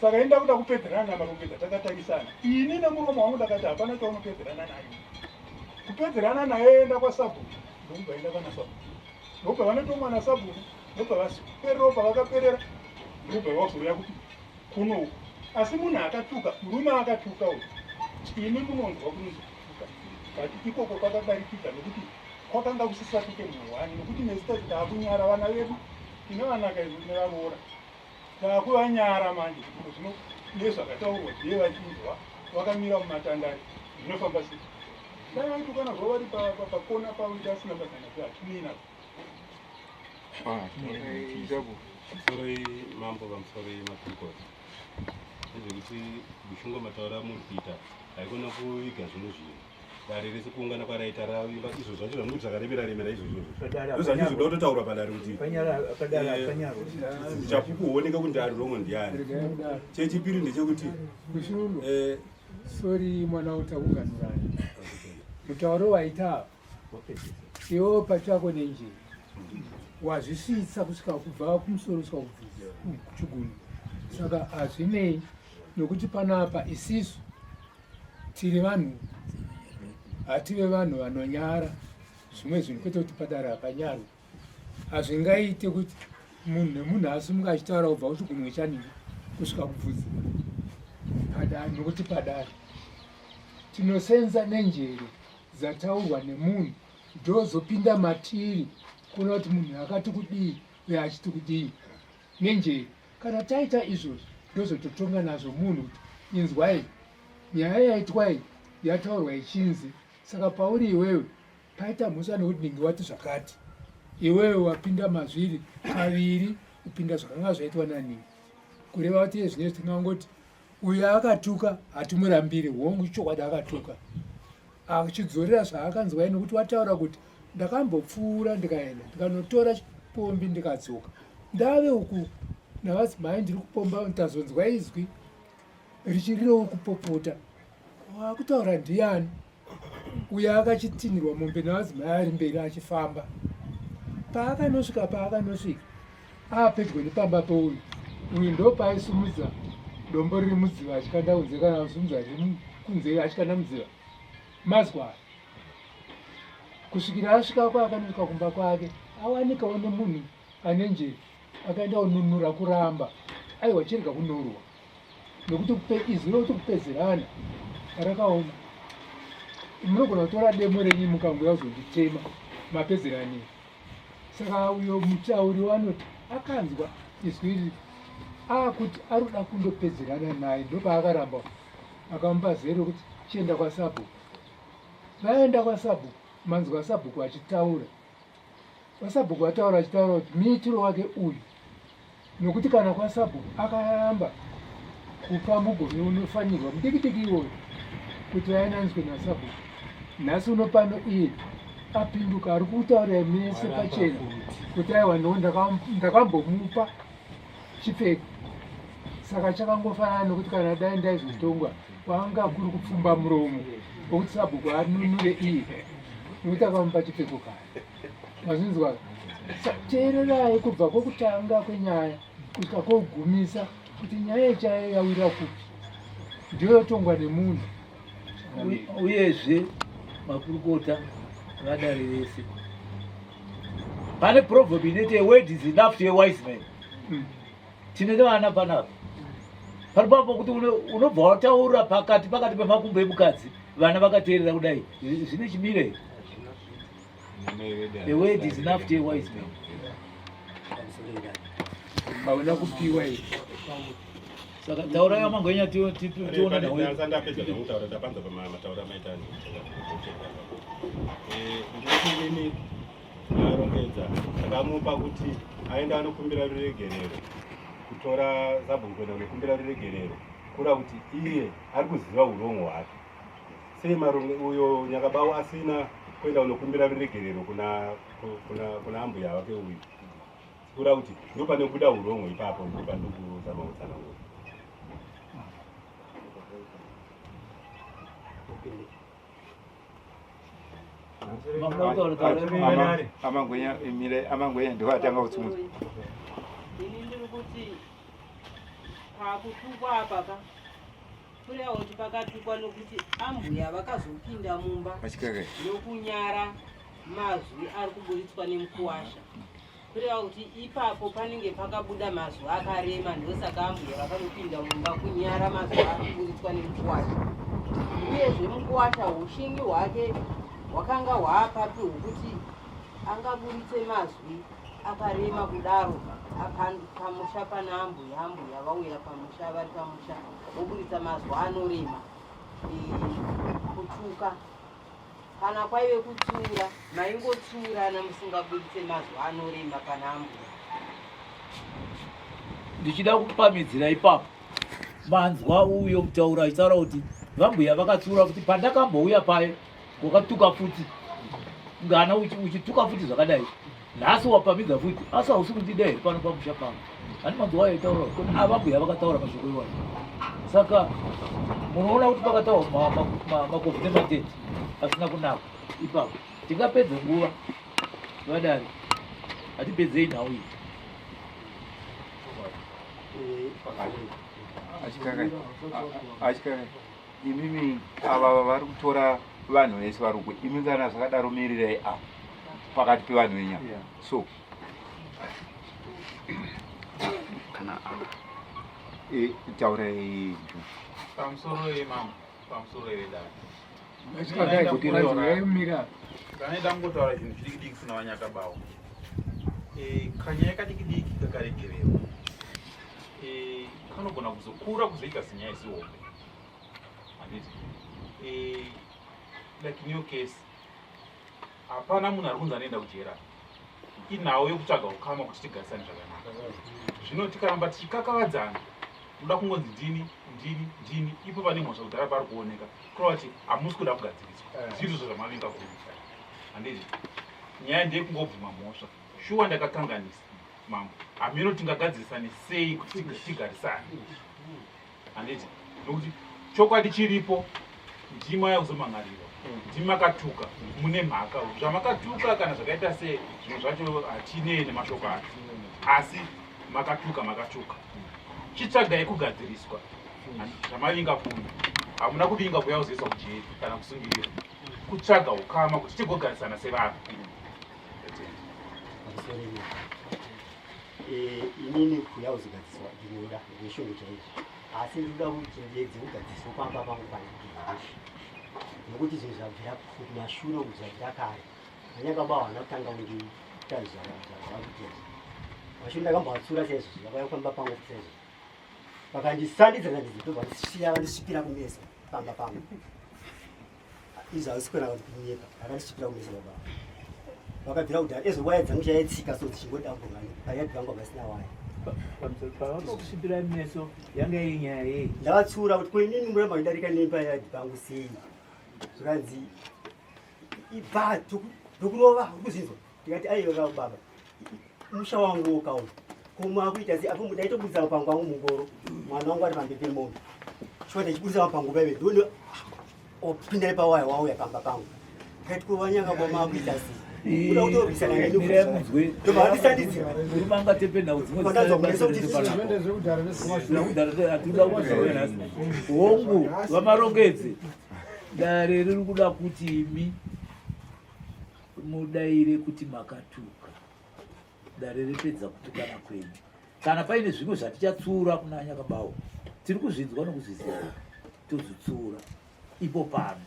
saka enda kuda kupedzerana namarongedza takatarisana ini nemuromo wangu ndakati hapana chaunopedzerana naye kupedzerana naye enda kwasabhuni ndokubva enda kana sabhuni ndokubva vanotomwa nasabhuni ndokubva vapererawo pavakaperera ndokubva vazouya kuti kuno asi munhu akatuka murume akatuka uyu ini munonzwa kunonzi kutuka but ikoko kwakadarikidza nokuti kwakanga kusisatike muhwani nokuti nesita taakunyara vana vedu tine vanaka izvo nevavoora taakuvanyara manje zvino nezvakataurwa ndiye vachinzwa vakamira mumatandari zvinofamba sei dai vaitukana zvavo vari pakona pavoita asina mazana zvatininazo pamusoro mambo pamusoro yemakurukota nezvekuti gushunga mataura muri kuita haikona kuiga zvino zvinhu dare rese kuungana kwaraita raimba izvo zvacho zvamuti zvakaremera izvozvo ndozvandizvo ndototaura padare kuti chakuoneka kuti ndari romwe ndiani. Chechipiri ndechekuti sori mwana utakuganurani mutauro waita iwo pachako nenjira wazvisvitsa kusvika kubva kumusoro kusvika kuchigunu. Saka hazvinei nokuti panapa isisu tiri vanhu, hative vanhu vanonyara zvimwe zvinhu kwete kuti padare hapanyarwa. Hazvingaite kuti munhu nemunhu asimuka achitaura kubva kuchigunu chanini kusvika kubvudzi padare, nokuti padare tinosenza nenjere dzataurwa nemunhu ndozopinda matiri kuona kuti munhu akati kudii uye achiti kudii nenjere. Kana taita izvozvo ndozototonga nazvo munhu kuti inzwai nyaya yaitwai yataurwa ichinzi. Saka pauri iwewe paita mhosva nekuti ndingi wati zvakati, iwewe wapinda mazviri kaviri kupinda zvakanga zvaitwa nanini, kureva kuti zvinezvi tingangoti uyo akatuka hatimurambire hongu chokwadi akatuka achidzorera zvaakanzwai nekuti wataura kuti ndakambopfuura ndikaenda ndikanotora chipombi ndikadzoka ndave uku navadzimai ndiri kupomba ndazonzwa izwi richirirewo kupopota. Wakutaura ndiani uyo akachitinirwa mombe navadzimai ari mberi achifamba. Paakanosvika apedyo nepamba pouyu uyu ndo paaisumudza dombo riri mudziva achikanda kunze kana kusumudza riri kunze achikanda mudziva mazwa. Kusvikira asvika kwaakanosvika kumba kwake awanikawo nemunhu ane njere akaenda kununura kuramba aiwa chirega kunorwa nokuti izwi rokuti kupedzerana rakaoma. Munogona kutora demo renyu mukangoya kuzonditema mapedzerani. Saka uyo mutauri wanoti akanzwa izwi iri akuti arikuda kundopedzerana naye, ndopaakaramba akamupa zero kuti chienda kwasabhuku. Vaenda kwasabhuku, manzwa sabhuku achitaura. Wasabhuku ataura achitaura kuti muitiro wake uyu, nokuti kana kwasabhuku akaramba kupa mugove unofanirwa mudiki iwoyo kuti vaenaniswe nasabhuku. Nhasi unopano iye apinduka ari kutaura mese pachena kuti aiwa no ndakambomupa chipfeko. Saka chakangofanana nokuti kana dai ndaizotongwa kwanga kuri kupfumba muromo wokuti sabhuku anunure iye nokuti akamupa chipfeko kare. Mazvinzwa teererai kubva kwokutanga kwenyaya kusvika kwogumisa kuti nyaya ichayo yawira kupi ndiyo yotongwa nemunhu. Uyezve makurukota vadare vese pane proverb inoti a word is enough to a wise man. Tine vana panapa paripapo kuti unobva wataura pakati pemakumbo emukadzi vana vakateerera kudai zvine chimire. The word is enough to a wise man. Hauna kupiwa hivi. Saka taura ya mangwenya tiona na wewe. Sasa ndapedza kutaura ndapanza pamataura maitani. Ndikini arongedza akamupa kuti aenda anokumbira ruregerero kutora zabhuku kwenda kukumbira ruregerero kura kuti iye ari kuziva urongo hwake. Sei maronge uyo Nyakabawo asina kwenda kunokumbira ruregerero kuna ambuya wake uyu. Kura kuti ndo pane kuda urongo ipapo ndo pandokuzama utsanangura. amangwenya ndiwo atanga kutsumudza. Ini ndiri kuti pakutukwa apapa kureva kuti pakatukwa nokuti ambuya vakazopinda mumba nokunyara mazwi ari kuburitswa nemukuwasha. Kureva kuti ipapo panenge pakabuda mazwi akarema, ndosaka ambuya vakazopinda mumba kunyara mazwi ari kuburitswa nemukuwasha. Uyezve mukuwasha ushingi hwake hwakanga hwaapapi hwokuti angaburitse mazwi akarema kudaro pamusha pana ambuya vauya pamusha vari pamusha voburitsa mazwi anorema kutuka. Kana kwaive kutsura maingotsurana musingaburitse mazwi anorema pana ambuya. Ndichida kupamidzira ipapo manzwa uyo mutaura achitaura kuti vambuya vakatsura kuti pandakambouya paye wakatuka futi ngana uchituka futi zvakadai nhasi wapamidza futi asi hausi kundida here pano pamusha pangu ani manzi waitaura kuti avambuya vakataura mashoko iwayo saka munoona kuti pakataura makofu nematete asina kunaka ipapo tingapedze nguva vadari hatipedzei nhau iyi achikaka imimi ava vari kutora vanhu vese varukwe imi kana zvakadaro mirirai apa pakati pevanhu venyama so kana taurai pamusoro yemama pamusoro yevedari kanoida kungotaura chinhu chidiki diki kuna vanyakabawo kanyaya kadiki diki kakaregererwa kanogona kuzokura kuzoita senyaya isihombe handiti like in your case hapana munhu ari kunzi anoenda kujera inhau yokutsvaga ukama kuti tigarisane zvakanaka zvino tikaramba tichikakavadzana unoda kungonzi ndini ipo pane mhosva kudhara pari kuoneka kureva kuti hamusi kuda kugadziriswa zvirizvo zvamavinga kuita handiti nyaya ndeyekungobvuma mhosva shuwa ndakakanganisa mambo hamino tingagadzirisane sei kuti tigarisane handiti nokuti chokwadi chiripo ndima yakuzomangarirwa ndimakatuka mune mhaka zvamakatuka kana zvakaita sei zvinhu zvacho hatinei nemashoko ati asi makatuka chitsvagai kugadziriswa zvamavinga kuno hamuna kuvinga kuya kuzoiswa kujeri kana kusungirira kutsvaga ukama kuti tigogarisana sevanhu inini kuya kuzogadziswa ndinoda ndeshungu chaizvo asi ndinoda kuti ndedze kugadziswa kwamba pangu paneishi nokuti zvinhu zvabvira kumashure kuzvabvira kare vanyakabawa hana kutanga unditazvakuteza mashure ndakamboatsura saizvozvo vakauya kwamba pangu saizvo vakandisandidzana ndizitobva vandisvipira kumesa pamba pangu izvo hausikwena kuti kunyeka vakandisvipira kumesa baba vakabvira kudhara ezowaya dzangu chayaitsika so dzichingodambungana payabvangwa pasina waya pavakakusvipira meso yanga inyaya yei ndavatsura kuti kwenini muramba idarika nemba yadhi pangu sei zvikanzi ibva ndokurova ukuzinzwa ndikati aiyoka baba musha wangu wokaona komakuita sei apo ndaitobudisa mapango angu mungoro mwana wangu ari pambeperi mono shuwa ndachibudisa mapango paive ndone opinda nepawaya wauya pamba pangu ndikati kuvanyanga kwamakuita sei hongu vamarongedze dare riri kuda kuti imi mudaire kuti makatuka dare ripedza kutukana kwenyu kana paine zvimwe zvatichatsura kuna nyakabawo tiri kuzvinzwa nokuzviziva tozvitsura ipo pano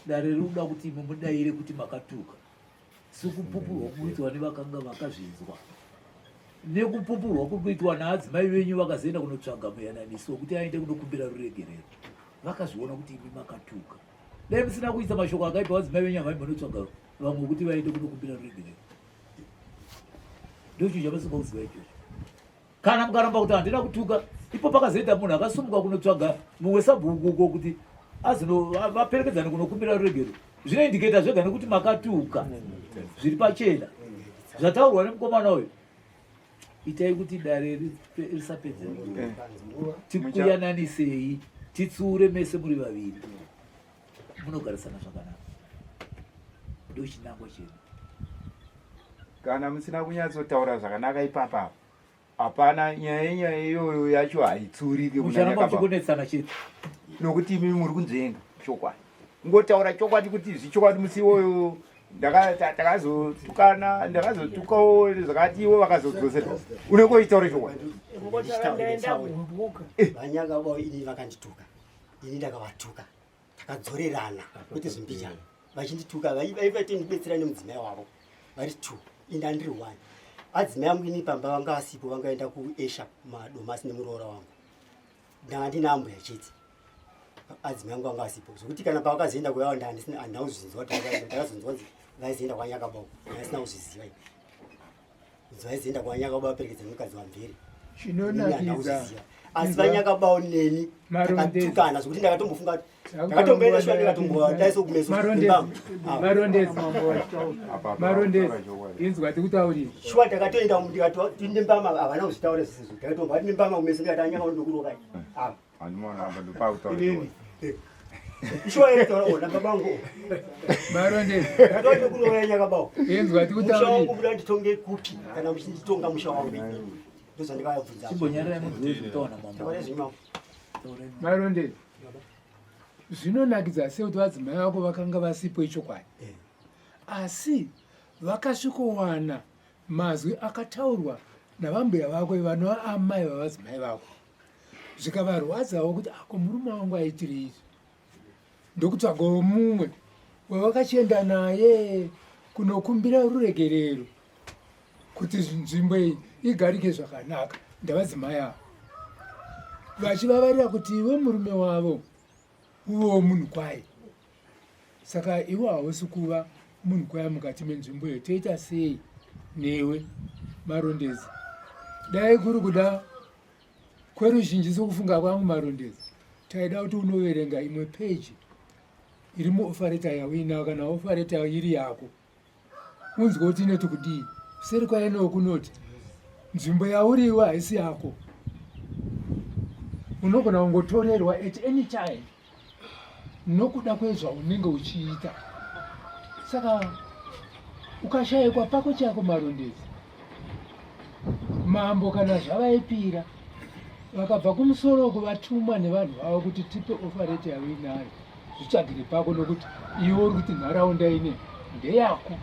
dare riri kuda kuti imi mudaire kuti makatuka sikupupurwa kuitwa nevakanga vakazvinzwa nekupupurwa kuri kuitwa naadzimai venyu vakazoenda kunotsvaga muyananiso kuti aende kunokumbira ruregerero vakazviona kuti imi makatuka dai musina kuisa mashoko akaipa vadzimai venyu havai munotsvaga vamwe kuti vaende kunokumbira ruregerero ndocho chamasingakuziva ichocho kana mukaramba kuti handina kutuka ipo pakazoita munhu akasumuka kunotsvaga mumwe sabhukuko kuti vaperekedzane kunokumbira ruregero zvinoindiketa zvega nekuti makatuka zviri pachena zvataurwa nemukomana uyu itai kuti dare risapedze tikuyananisei titsure mese muri vaviri munogarisana zvakanaka ndo chinangwa chenu kana musina kunyatsotaura zvakanaka ipapa hapana nyaya iyoyo yacho haitsuriki muchanambachikunetsana chetu nokuti imi muri kunzenga chokwadi ngotaura chokwadi kuti zvichokwadi musi iwoyo takazotukana ndakazotukawo zvakati iwo vakazodzosera unengoitaura chokwadi vanyakabawo ini vakandituka ini ndakavatuka takadzorerana kuti zvimbijana vachindituka vaivatindibetsera nemudzimai wavo vari 2 ini andiri 1 adzimai angu ini pamba vanga vasipo vangaenda kuesha madomasi nemuroora wangu ndanga ndina ambuya chete adzimai angu vanga vasipo zvokuti kana pavakazoenda kuyawo handina kuzvinzwa takazonzwa nzi vaizoenda kwanyakabawo asina kuzviziva vaizoenda kwanyakabawo aperekedza nemukadzi wamvere Chinonakidza asi vanyakabawo neni takatukana zvokuti ndakatombofunga ndakatomboenda shure ndikatombowa ndaiso kumeso marondezi inzwa tikutaurira shuwa takatoenda ndikatinde mbama havana kuzvitaura zvisizvo takatombo atinde mbama kumeso ndikati anyaka ndokurokai shuwa yekutaura ona babangu marondezi ndakatoende kurokai nyakabawo inzwa tikutaurira musha wangu buda nditonge kupi kana muchitonga musha wangu ndozvandikayabvunza marondezi zvinonakidza sekuti vadzimai vako vakanga vasipo ichokwadi asi vakasvikowana mazwi akataurwa navambuya vako vanova amai vavadzimai vako zvikavarwadzawo kuti ako murume wangu aitiri izvi ndokutsvagawo mumwe wavakachienda naye kunokumbira ruregerero kuti nzvimbo iyi igarike zvakanaka ndavadzimai avo vachivavarira kuti iwe murume wavo uvewo munhu kwaye saka iwe hausi kuva munhu kwaye mukati menzvimbo iyo toita sei newe marondezi dai kuri kuda kweruzhinji sokufunga kwangu marondezi taida kuti unoverenga imwe peji iri muofareta yauinawo kana ofareta iri yako unzwe kuti inoti kudii seri kwainowo kunoti nzvimbo yauriwa haisi yako unogona kungotorerwa at any time nokuda kwezvaunenge uchiita saka ukashayikwa pako chako marondezi mambo kana zvavaipira vakabva kumusoro kuvatumwa nevanhu vavo kuti tipe ofareti yauinayo zvitsvagire pako nokuti iwe uri kuti nharaunda ine ndeyako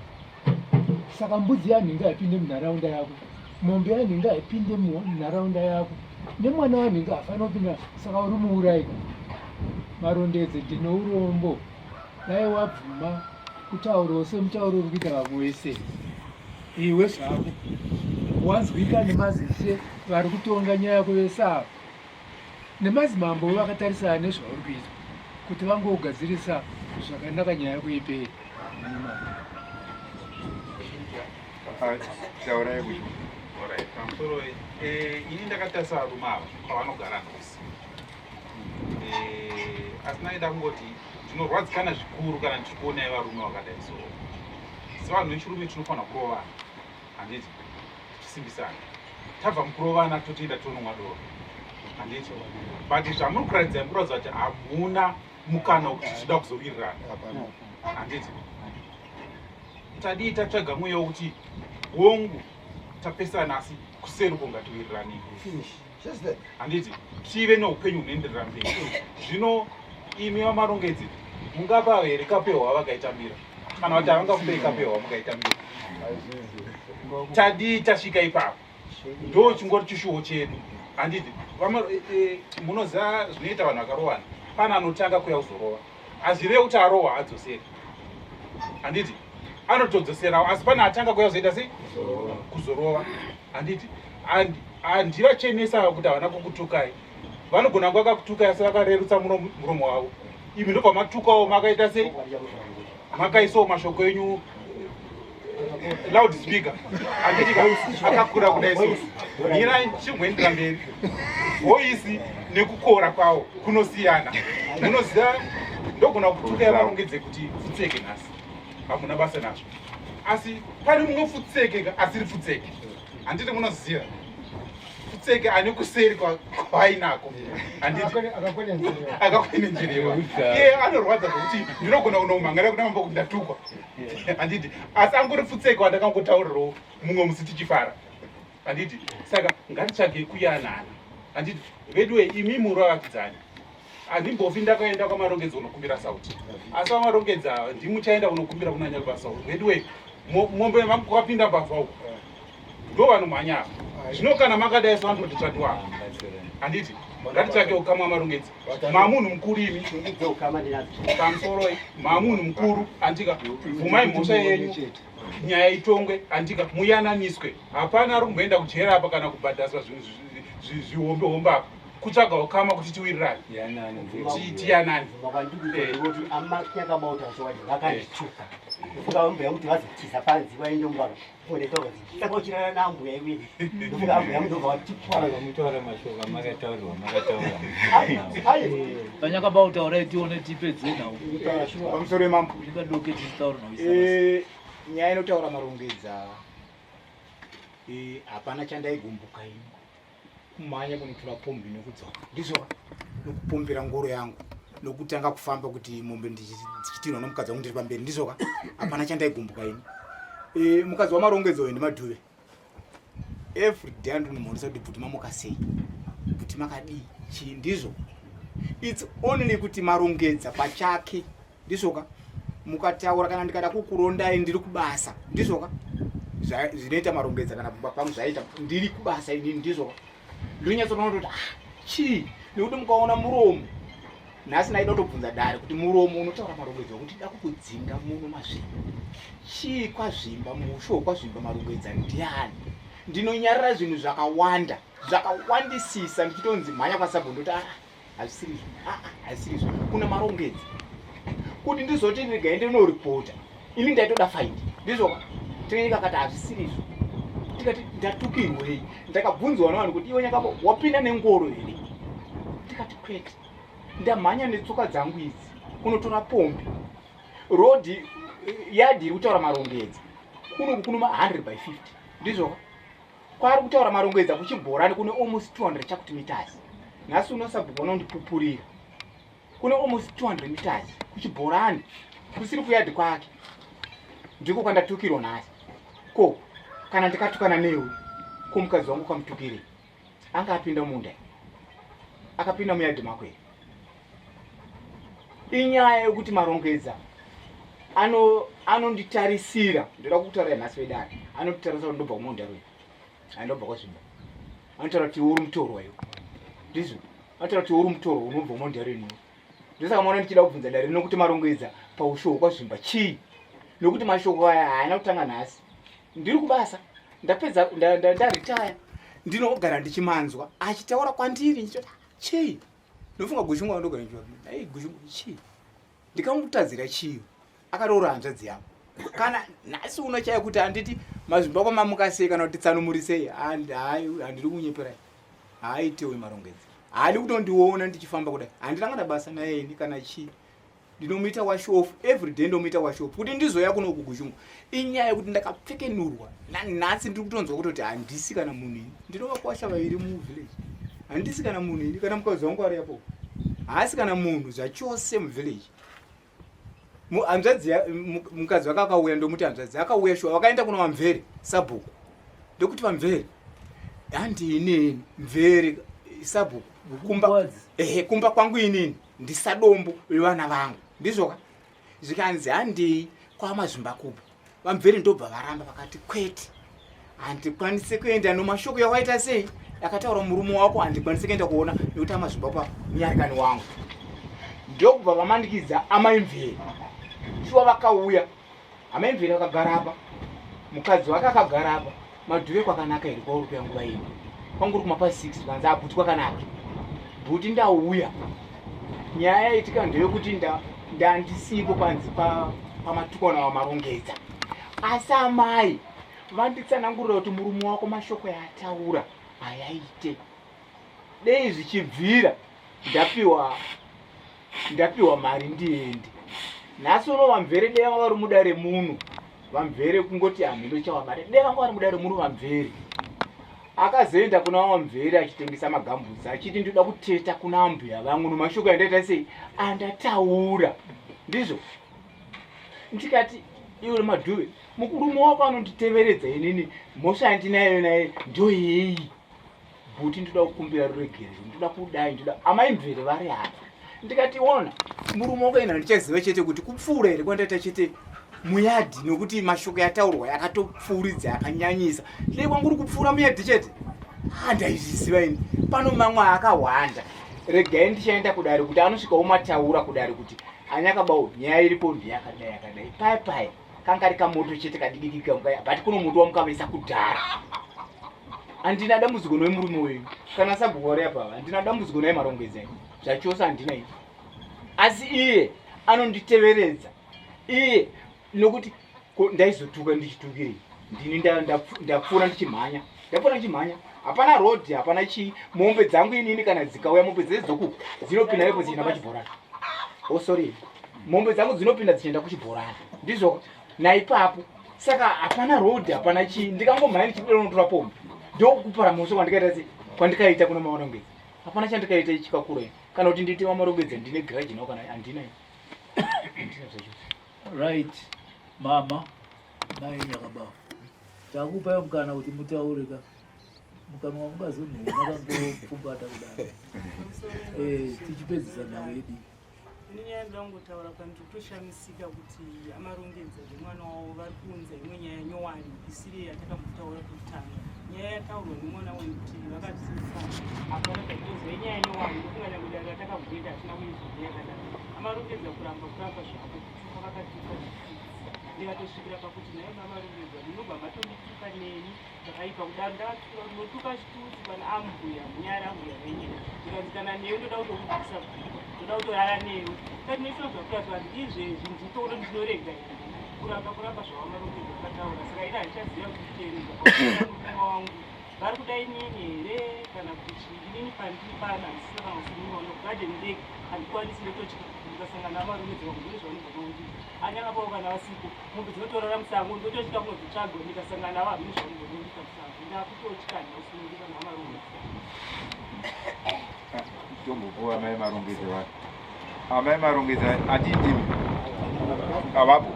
saka mbudzi yanhinga haipinde munharaunda yako mombe yanhinga haipinde munharaunda yako nemwana wanhinga hafana kupinda saka uri muuraika marondedzi ndino urombo dai wabvuma kutaurawo semutauro uri kuita vamwe wese iwe zvako wanzwika nemazishe vari kutonga nyaya yako vese avo nemadzimambo vakatarisana nezvauri kuita kuti vangogadzirisa zvakanaka nyaya yako iperi taurai kuti pamusoro ini ndakatarisa varume ava kwavanogara nhasi asi naida kungoti ndinorwadzikana zvikuru kana ndichikuonai varume vakadai so sevanhu vechirume tinofanira kurovana handiti tichisimbisana tabva mukurovana totoenda tonomwa doro handiti but zvamuri kuratidza mukuratidza kuti hamuna mukana kuti zvida kuzowirirana handiti tadii tatsvaga mweya wokuti hongu tapesana asi kuseri kungatiwirirani handiti tive neupenyu hunoenderera mberi zvino imi vamarongedzi mungapa here kapehwa vakaitambira kana kuti havangakupei kapehwa mukaitambira tadii tasvika ipapo ndo chingori chishuwo chedu handiti munoziva zvinoita vanhu vakarohwana pana anotanga kuya kuzorova hazvireve kuti arohwa adzoseri handiti anotodzoserawo asi pana atanga kuya kuzoita sei kuzorova handiti handivachenesa kuti havana kukutukai vanogona kuva kakutukai asi vakarerutsa muromo wavo imi ndobva matukawo makaita sei makaisawo mashoko enyu loud speaker handitika akakura kudai so mirai chimboendera mberi voisi nekukora kwavo kunosiyana munoziva ndogona kutukai varongedze kuti futseke nhasi hamuna basa nazvo asi pane mumwe futseke asiri futseke handiti munoziva futseke ane kuseri kwainako akakwenenjerewa iye anorwadza zvokuti ndinogona kunomhangarira kuna mambo kuti ndatukwa handiti asi angori futseke wandakangotaurirawo mumwe musi tichifara handiti saka ngatitsvage kuyanana handiti veduwe imi muri vavakidzani handimbofi ndakaenda kwamarongedzi unokumbira sauti asi vamarongedzi ava ndimuchaenda unokumbira kunanya kubasauti veduwe mombe makapinda bavha uko ndo vanhu mhanya zvino kana makadai sandoti tsvatiwa handiti ngatitsvake ukama marongedzi mamunhu mukuru imi pamusoro mamunhu mukuru andika bvumai mhosva yenyu nyaya itongwe andika muyananiswe hapana ari kumboenda kujera apa kana kubhadhaswa zvihombehombe apa kutsvaga ukama kuti tiwirirane tiyanani vakandituka ukavambira kuti vazotiza panzi vaende ngwara onetokaochirana nambuya iwini ndofuka ambuya mudobva vamutora mashoko makataurirwa vanyakabao taurai tione tipedze nawo pamusoro wemambo zvikadoke tichitaura nawo nyaya inotaura marongedza hapana chandaigumbuka ini kumhanya kunotora pombi nekudzoka ndizvo nokupombera ngoro yangu nokutanga kufamba kuti mombe ndichitirwa nomukadzi wangu ndiri pamberi ndizoka hapana chandaigumbuka ini mukadzi wamarongedza uyu ndimadhuve everyday andonomhoresa kuti bvuti mamuka sei bvuti makadii chii ndizvo its only kuti marongedza pachake ndizoka mukataura kana ndikada kukurondai ndiri kubasa ndizoka zvinoita marongedza kana pangu zvaita ndiri kubasa inini ndizoka ndinyatsonona kuti chii nekuti mukaona muromo nhasi naida kutobvunza dare kuti muromo unotaura marongedza wekuti da kukudzinga muno mazvimba chii kwazvimba musho kwazvimba marongedza ndiani ndinonyarira zvinhu zvakawandisisa ndichitonzi mhanya kwasabho ndoti hazvisirizvo kuna marongedza kuti ndizoti ndigaende noripota ini ndaitoda faindi ndizoka tinenyika kati hazvisirizvo tikati ndatukirwei ndakabvunzwa navanhu kuti iwe nyakabo wapinda nengoro here tikati kwete ndamhanya netsoka dzangu idzi kunotora pombi rodi yadhi iri kutaura marongedza kunoku kuno 100/50 ndizvoka kwari kutaura marongedza kuchibhorani kune almost 200 chakuti meters nhasi unosabhugona undipupurira kune almost 200 meters kuchibhorani kusiri kuyadhi kwake ndiko kwandatukirwa nhasi ko kana ndikatukana newe ko mukadzi wangu kamutukirei anga apinda munda akapinda muyadhi makwere inyaya yekuti marongedza anonditarisira ndoda kutaura nhasi vedare anonditarisira kuti ndobva kumunda rwe andobva kwazvimba anotaura kuti uri mutorwa iwe ndizvo anotaura kuti uri mutorwa unobva kumunda rweniwo ndosaka maona ndichida kubvunza dare nokuti marongedza paushoo kwazvimba chii nokuti mashoko aya haana kutanga nhasi ndiri kubasa ndapedza ndaritaya ndinogara ndichimanzwa achitaura kwandiri ndichoti chii ndofunga gushungu andogara ndichoti ai gushungu chii ndikamutadzira chii akaroora hanzvadzi yangu kana nhasi unochaya kuti handiti mazvimba kwamamuka sei kana kuti tsanumurisei handiri kunyeperai haaitewe marongedzi haadi kutondiona ndichifamba kudai handinangana basa naye ini kana chii ndinomuita washofu everyday ndomuita washofu kuti ndizoya kuno kugushungu inyaya yekuti ndakapfekenurwa nanhasi ndiri kutonzwa kutoti handisi kana munhu ini ndinovakwasha vairi muvillage handisi kana munhu ini kana mukadzi wangu ari yapo haasi kana munhu zvachose muvillage hanzvadzi mukadzi wake akauya ndomuti hanzvadzi akauya shuwa vakaenda kuna vamvere sabhuku ndokuti vamvere handiinini mvere sabhuku kumba kwangu inini ndisadombo vevana vangu ndizvoka zvikanzi handei kwamazvimba kubo vamvere ndobva varamba vakati kwete handikwanisi kuenda nomashoko yawaita sei akataura murume wako handikwanisi kuenda kuona nekuti amazvimba pamunyarikani wangu ndokubva vamandikidza amaimvere shuwa vakauya amaimvere vakagara apa mukadzi wake akagara apa madhuve kwakanaka here kwauri kuya nguva ino kwangu uri kumapa 6 vanzi abhuti kwakanaka bhuti ndauya nyaya yaitika ndeyekuti ndandisipo panzi pamatukana wamarongedza asi amai vanditsanangurira kuti murume wako mashoko yaataura hayaite dei zvichibvira ndapiwa mari ndiende nhasi uno vamvere dei vanga vari muda remunhu vamvere kungoti hamhindo chawabata dei vanga vari muda remunhu vamvere akazoenda kuna vamvere achitengesa magambutsi achiti ndoda kuteta kuna ambuya vangu nomashoko andaita sei andataura ndizvo ndikati iwe madhuve mukurume wako anonditeveredza inini mhosva andinayo naye ndoyei bhuti ndoda kukumbira ruregerero ndoda kudai ndoda amaimvere vari apa ndikati ona murume wako ina ndichaziva chete kuti kupfuura here kwandaita chete muyadhi nokuti mashoko yataurwa yakatopfuuridza yakanyanyisa dei kwangu uri kupfuura muyadhi chete handaizviziva ini pano mamwe akawanda regai ndichaenda kudari kuti anosvikawo mataura kudari kuti anyakabawo nyaya iripo ndiyakadai yakadai pai kanga rikamoto chete kadikikika bati kuno mutu wamukavaisa kudhara handina dambudziko nemurume wenyu kana sabhuku vari apa handina dambudziko naye marongedzi enyu zvachose handina izvo asi iye anonditeveredza iye nokuti ndaizotuka ndichitukirei ndini ndapfuura ndichimhanya hapana rodhi hapana chii mombe dzangu inini kana dzikauya mombe dzese dzoku dzinopinda ipo dzichienda pachibhorani sorry mombe dzangu dzinopinda dzichienda kuchibhorani ndizvo naipapo saka hapana rodhi hapana chii ndikangomhanya ndichibudira notora pombe ndokupara moso kwandikaita kuna mamarongedzi hapana chandikaita ichikakura kana kuti nditi mamarongedzi ndine garaji nawo kana handina right mama mai Nyakabao takupa mukana kuti mutaure ka mukana wamukazonhunakangofumbata kudaro tichipedzisa nhau yedu Ninyaya ndangotaura panditoshamisika kuti amarongedza nemwana wavo vari kuunza imwe nyaya nyowani isiri yatakambotaura kutanga nyaya yataurwa nemwana wenyu kuti vakatisa hapana kaitozwa inyaya nyowani ndokunganya kuti akatakabhuita hatina kuizvii yakadaro amarongedza kuramba zvako kutuka vakatuka ndikatosvikira pakuti naye mamarongedza munobva matondituka neni zvakaipa kudaro ndinotuka chitutu kana ambuya munyara ambuya venyina ndikanzikana newe ndoda kutokubvisa ndoda kutorara newe kati netinobvakuratwa kuti izvezvi nditono ndinorega kuramba zvavamarongedza vakataura saka ida handichaziva kuteereza mutima wangu vari kudai nini here kana kuti inini pandiri pana handisina kana kusimunaona garden lake handikwanisi ndikasangana namarongedza vakuzvone zvavanobva maundii anyakapao kana vasipo mombe dzinotorara musango ndotosvika kunodzitsvaga ndikasangana navo hamini zvavanobvonondika musango ndakutotya ndinosunungika namarongedza tombopuwa amai marongedzi wake amai marongedzi atindimi avapo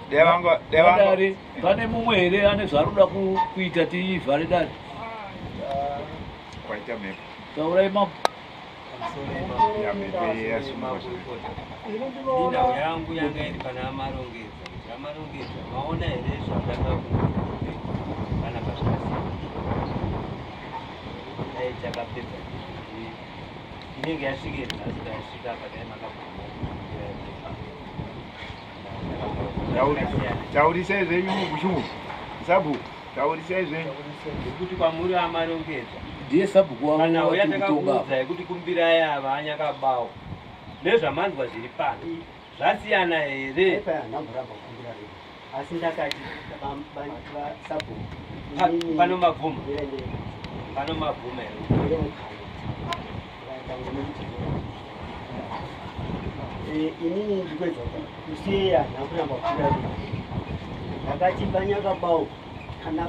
Dare pane mumwe here ane zvaroda kuita tivhare dare kwaita mhepo taurai mambo Ndau yangu yanga iri pana amarongedza kuti amarongedza maona here zvakakakupe kana pazvakasiyana dai takapedza inenge yasvike nhasi tasvika padai taurisai zvenyu mubushungu sabhuku taurisai zvenyu kuti kwamuri amarongedza ndiye sabhuku kana uyatakakuudzai kuti kumbirai ava anyakabawo nezvamanzwa zviri pano zvasiyana here asi ndakati pano mabvuma pano mabvuma inini ndikwedza kusiya nakuramba kumbira ndakati panyakabawo kana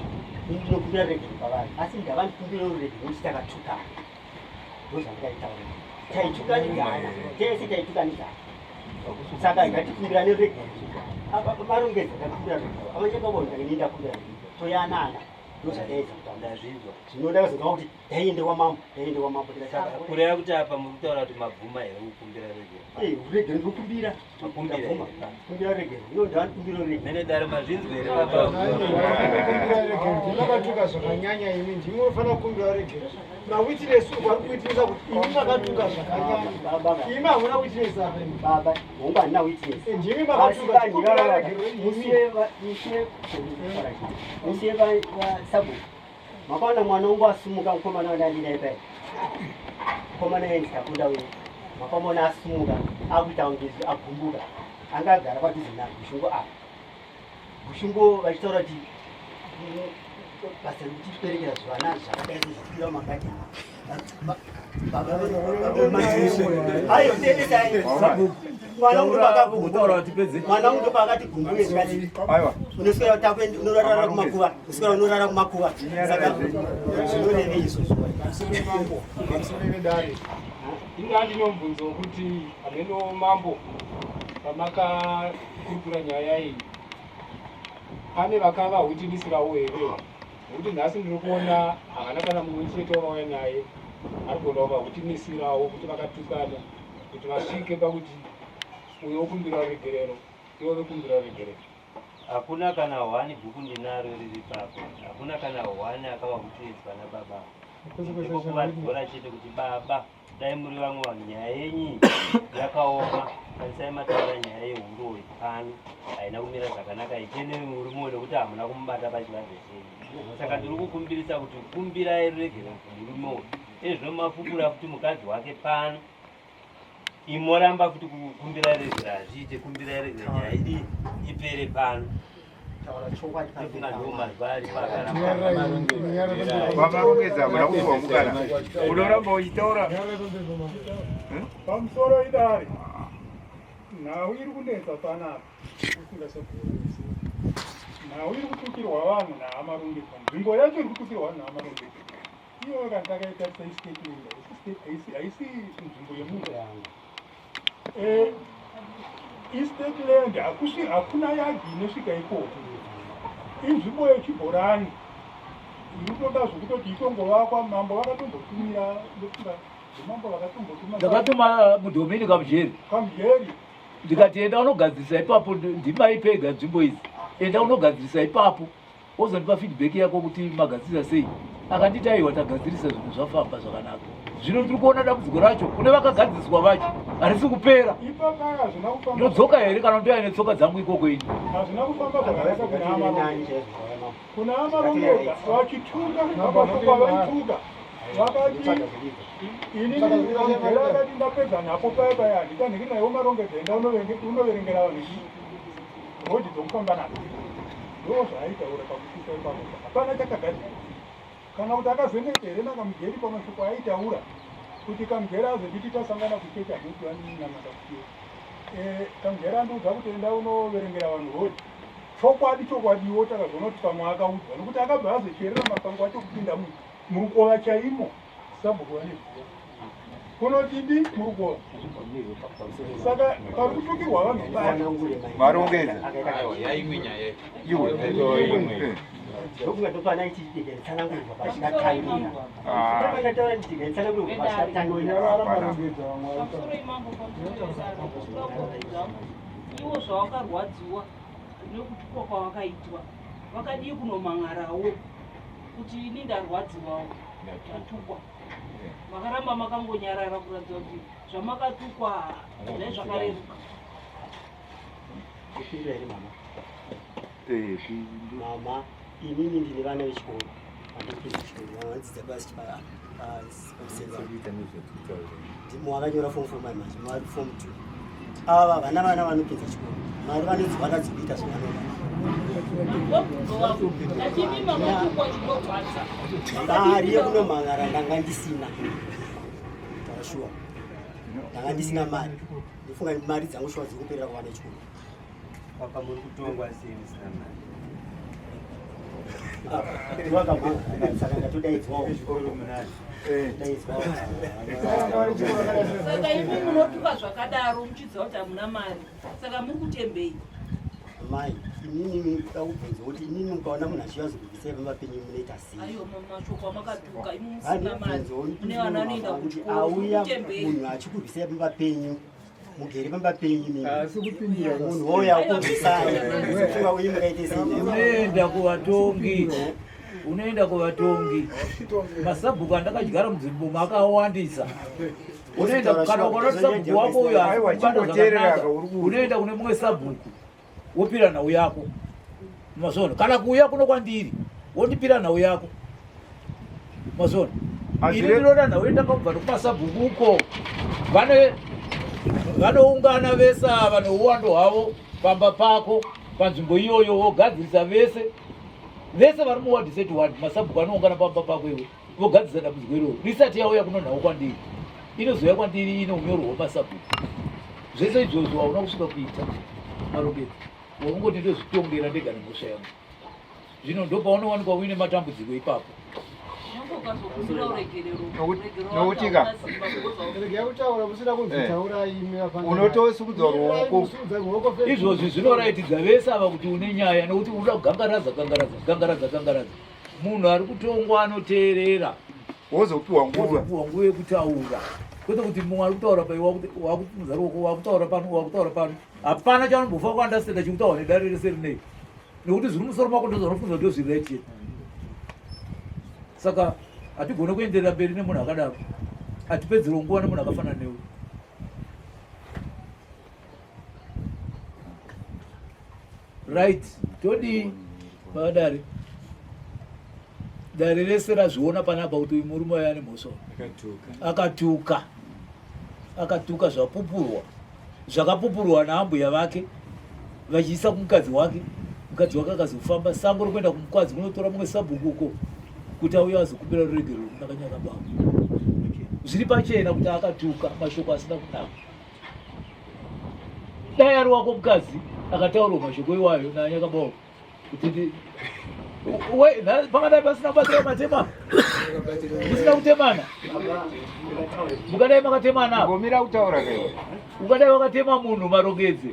ndinokumbira regeni pavanhu asi ndava ndikumbira regeni nokuti takatukana ndozvandikaitaura taitukanigana tese taitukanigana saka ngatikumbira neregeni marongedza ndakumbira regeni amanyakabawo ndakini ndakumbira regeni toyanana ndozvadaedza kutandazvinzwa zvinoda kuzonga kuti daiende wamambo kureva kuti apa muri kutaura kuti mabvuma here kukumbira regeni regeni ndikukumbira kumbira regeni iyo ndandikumbira regeni mene dare mazvinzwa here ndinakatuka zvakanyanya ini ndinofanira kukumbira regeni mawitness vari kuitisa kuti ini makatuka zvakanyanya imi hamuna witness baba honga handina witness ndimi makatuka musiye vasabu makaona mwana wangu asumuka mukomana wandandinaipai mukomana yendikakunda we makamona asumuka akuita ungezi agumbuka angagara padhuze na bushungu apa bushungu vachitaura kuti basa rekuti tiperekera zvivana zvakadai sezvikuira makati ayo tendesai mwana wangu ndopakati gumbuke zvikati unoswera utakwende unorara kumakuva uswera unorara kumakuva saka zvinoreve izvozvo inga ndinombunzo kuti ameno mambo pamakakurukura nyaya iyi pane vakavahutinisirawo here nekuti nhasi ndiri kuona havana kana mumwe chete wavauya naye ari kuona vahutinisirawo kuti vakatukana kuti vasvike pakuti uyo wokumbira regerero iwo vekumbira regerero hakuna kana hwani bhuku ndinaro riri papo hakuna kana hwani akavahutiniswa nababa ndiko kuvadzora chete kuti baba dai muri vamwe vanhu nyaya yenyu yakaoma kanisai mataura nyaya yeurori pano haina kumira zvakanaka ichene murimo nekuti hamuna kumubata pachivanze chenyu. Saka ndiri kukumbirisa kuti kumbirai ruregere murimo ezvino mafukura kuti mukadzi wake pano imoramba futi kukumbirai regera hazviite kumbirai regera nyaya idi ipere pano. Vamarongedza muna kuwa mukana unoramba uchitaura pamusoro idare nhau iri kunetsa panapa usingasabhuisi nhau iri kutukirwa vanhu naamarongedzwa nzvimbo yacho iri kutukirwa vanhu naamarongedzwa iyo kana takaita state haisi nzvimbo yemunhu estate land hakuna yagi inosvika ikoko inzvimbo yechibhorani iri kutoda zvokutoti itongovakwa mambo vakatombotumira ndofunga zvemambo vakatombotuma ndakatuma mudhomini kamujeri ndikati enda unogadzirisa ipapo ndimaipega nzvimbo idzi enda unogadzirisa ipapo wozondipa feedback yako kuti magadzirisa sei akanditi aiwa tagadzirisa zvinhu zvafamba zvakanaka zvino ndiri kuona dambudziko racho kune vakagadziriswa vacho harisi kupera ndodzoka here kana kuti aine tsoka dzangu ikoko ini hazvina kufamba zvakanaka kuna amarongedza vachituka kwavaituka vakati ini akati ndapedza napo paya paya handitanhiki naiwo marongedza enda unoverengera vanhu rodhi dzokufamba nadzo ndo zvaaitaura pakutuka ipapo hapana chakagadzira kana kuti akazenete here nakamugeri pamashoko aitaura kuti kamugeri azonditi tasangana kuchecha kuti vaninamata kuchiwa kamugeri andiudza kuti enda unoverengera vanhu rodhi chokwadiwo takazoona kuti pamwe akaudzwa nokuti akabva azocherera mapango acho kupinda murukova chaimo sabhuku vaneziva kunotidi murukova saka pari kutukirwa vanhu marongedza ndokunga ndopana ichidiketsanangurirwa pachikatangira akataura ndiketsanangurirwa pachikatangira pamusoro imambo iwo zvavakarwadziwa nekutukwa kwavakaitwa vakadii kunomang'arawo kuti ini ndarwadziwawo ndatukwa makaramba makangonyarara kuratidza kuti zvamakatukwa zvai zvakareruka. kupindura here mama inini ndine vana vechikoro vandikupedza chikoro vanodzidza basi mavanyora form 4 manje mavari form 2 ava vana vanopedza chikoro mari vanodzivana dzikuita zvavanoda mari yekunomhangara ndanga ndisina tashuwa ndanga ndisina mari ndifunga mari dzangu shuwa dzekuperera kuvana chikoro papa muri kutongwa sei musina mari saka ngatodaidzwawo saka imi munotuka zvakadaro muchidziva kuti hamuna mari saka muri kutembei mai inini ndakubvunza kuti inini mukaona munhu achivazokubvisai pamapenyu munoita sei aiyo mashoko amakatuka imi musina mari mune vana vanoenda kuchikoro auya munhu achikubvisai pamapenyu mugere pamapenyu munhu oya ukubvisai funga uyi mukaite sei unoenda kuvatongi masabhuku andakadyara mudzimbo makawandisa unoenda kana ukaona sabhuku wako uyo aibata unoenda kune mumwe sabhuku wopira nhau yako mazona kana kuuya kuno kwandiri wondipira nhau yako mazona ini ndinoda nhau yendakabva nekumasabhuku uko vanoungana vese ava neuwando hwavo pamba pako panzvimbo iyoyo wogadzirisa vese vari muwadhiseti wadi masabhuku anoungana pamba pako iwe vogadzirisa dambudziko iroro risati yauya kuno nhau kwandiri inozouya kwandiri ine unyoro hwemasabhuku zvese izvozvo hauna kusvika kuita marongedza waungoti ndozvitongera ndega nemhosva yangu zvino ndopaunowanikwa uine matambudziko ipapo nokutika unotosukudza ruoko izvozvi zvinoraitidza vese ava kuti une nyaya nokuti unoda kugangaradza munhu ari kutongwa anoteerera wozopiwa nguva yekutaura kwete kuti mumwe ari kutaura wakupinza ruoko wakutaura pano hapana chanombofa kuandastenda chikutaura nedare rese rinei nekuti zviri musoro mako ndozvanofunza kuti ndozvirirai chete saka hatigone kuenderera mberi nemunhu akadaro hatipedzero nguva nemunhu akafanana newe. Right, todi padare dare rese razviona panapa kuti uyu murume uyu ane mhosva akatuka zvapupurwa zvakapupurwa naambuya vake vachiisa kumukadzi wake. Mukadzi wake akazofamba sango rokuenda kumukadzi kunotora mumwe sabhukuko kuti auya azokumbira ruregero kuna Kanyakabao. Zviri pachena kuti akatuka mashoko asina kunaka. Dai ari wako mukadzi akataurwa mashoko iwayo naNyakabao kuti pangadai pasina kubatsira matema musina kutemana mukadai makatemana ngomira kutaura kai ukadai wakatema munhu marongedze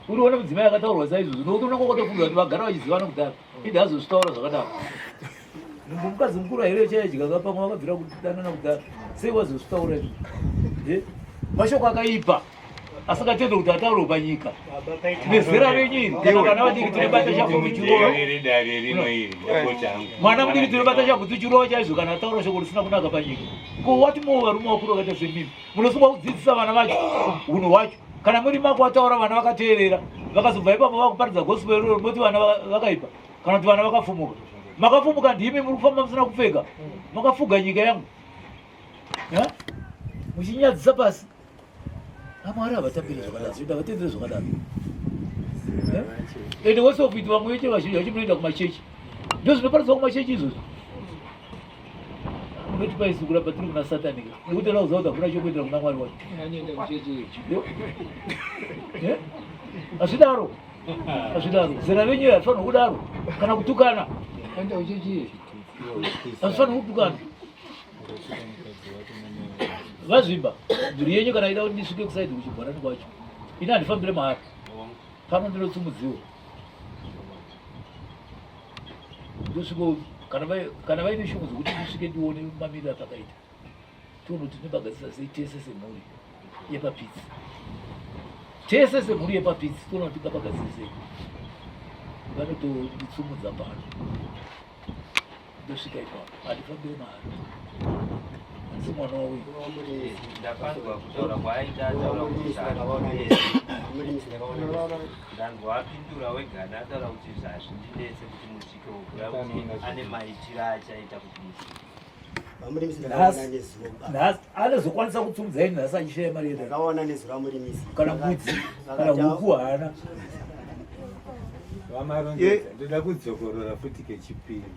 urione mudzimai akataurwa saizvozvo nokuti unenge wakatofundwa kuti vagara vachizivana kudhara inde azozvitaura zvakadaro. Mukadzi mukuru here chaidya kapamwe wakabvira kudanana kudhara sei wazozvitaura mashoko akaipa asakatenda kuti ataurwa panyika nezera renyini kana vana vadiki tinobata chagutsi chirowa mwana mudiki tinobata chagutsi chirowa chaizvo kana ataura shoko risina kunaka panyika. Ko wati moo varume vakuru vakaita semimi munosungwa kudzidzisa vana vacho unhu hwacho. Kana muri mako ataura vana vakateerera vakazobva ipapo vakuparidza gospel iroro moti vana vakaipa kana kuti vana vakafumuka. Makafumuka ndimi muri kufamba musina kupfeka makafuga nyika yangu muchinyadzisa pasi. Amwari havatambiri zvakadaro zvinoda vatendere zvakadaro ende wese kuiti vamwe vete vazhinji vachimunoenda kumachechi ndozvinoparidza kumachechi izvozvo. Munoti paisi kuramba tiri kuna satanika nekuti lauza kuti hakuna chokuendera kuna Mwari wacho. Hazvidaro zera renyu hazvifanira kudaro kana kutukana hazvifanira kutukana. Vazvimba nduri yenyu kana ida kuti ndisvike kusaidi kuchibhorani kwacho ini handifambire mahara pano ndinotsumudziwa ndosviko kana vaine shungu dzokuti ndisvike ndione mamiriro apakaita tione kuti tinobagadzisa sei tese semhuri yepapitsi tione kuti tingabagadzisa sei vanotonditsumudza pano ndosvika ipapo handifambire mahara. Mwana wawe ndakanzwa kutaura kwaaita ataura kuti ndangowapindura wega ndataura kuti zvazvindinetse kuti musvike ukura kuti ane maitiro achaita kuti musvike anozokwanisa kutsumudza ini nhasi achishaya mari yedu kana mbudzi kana huku haana. Vamarongedza ndoda kudzokorora futi kechipiri.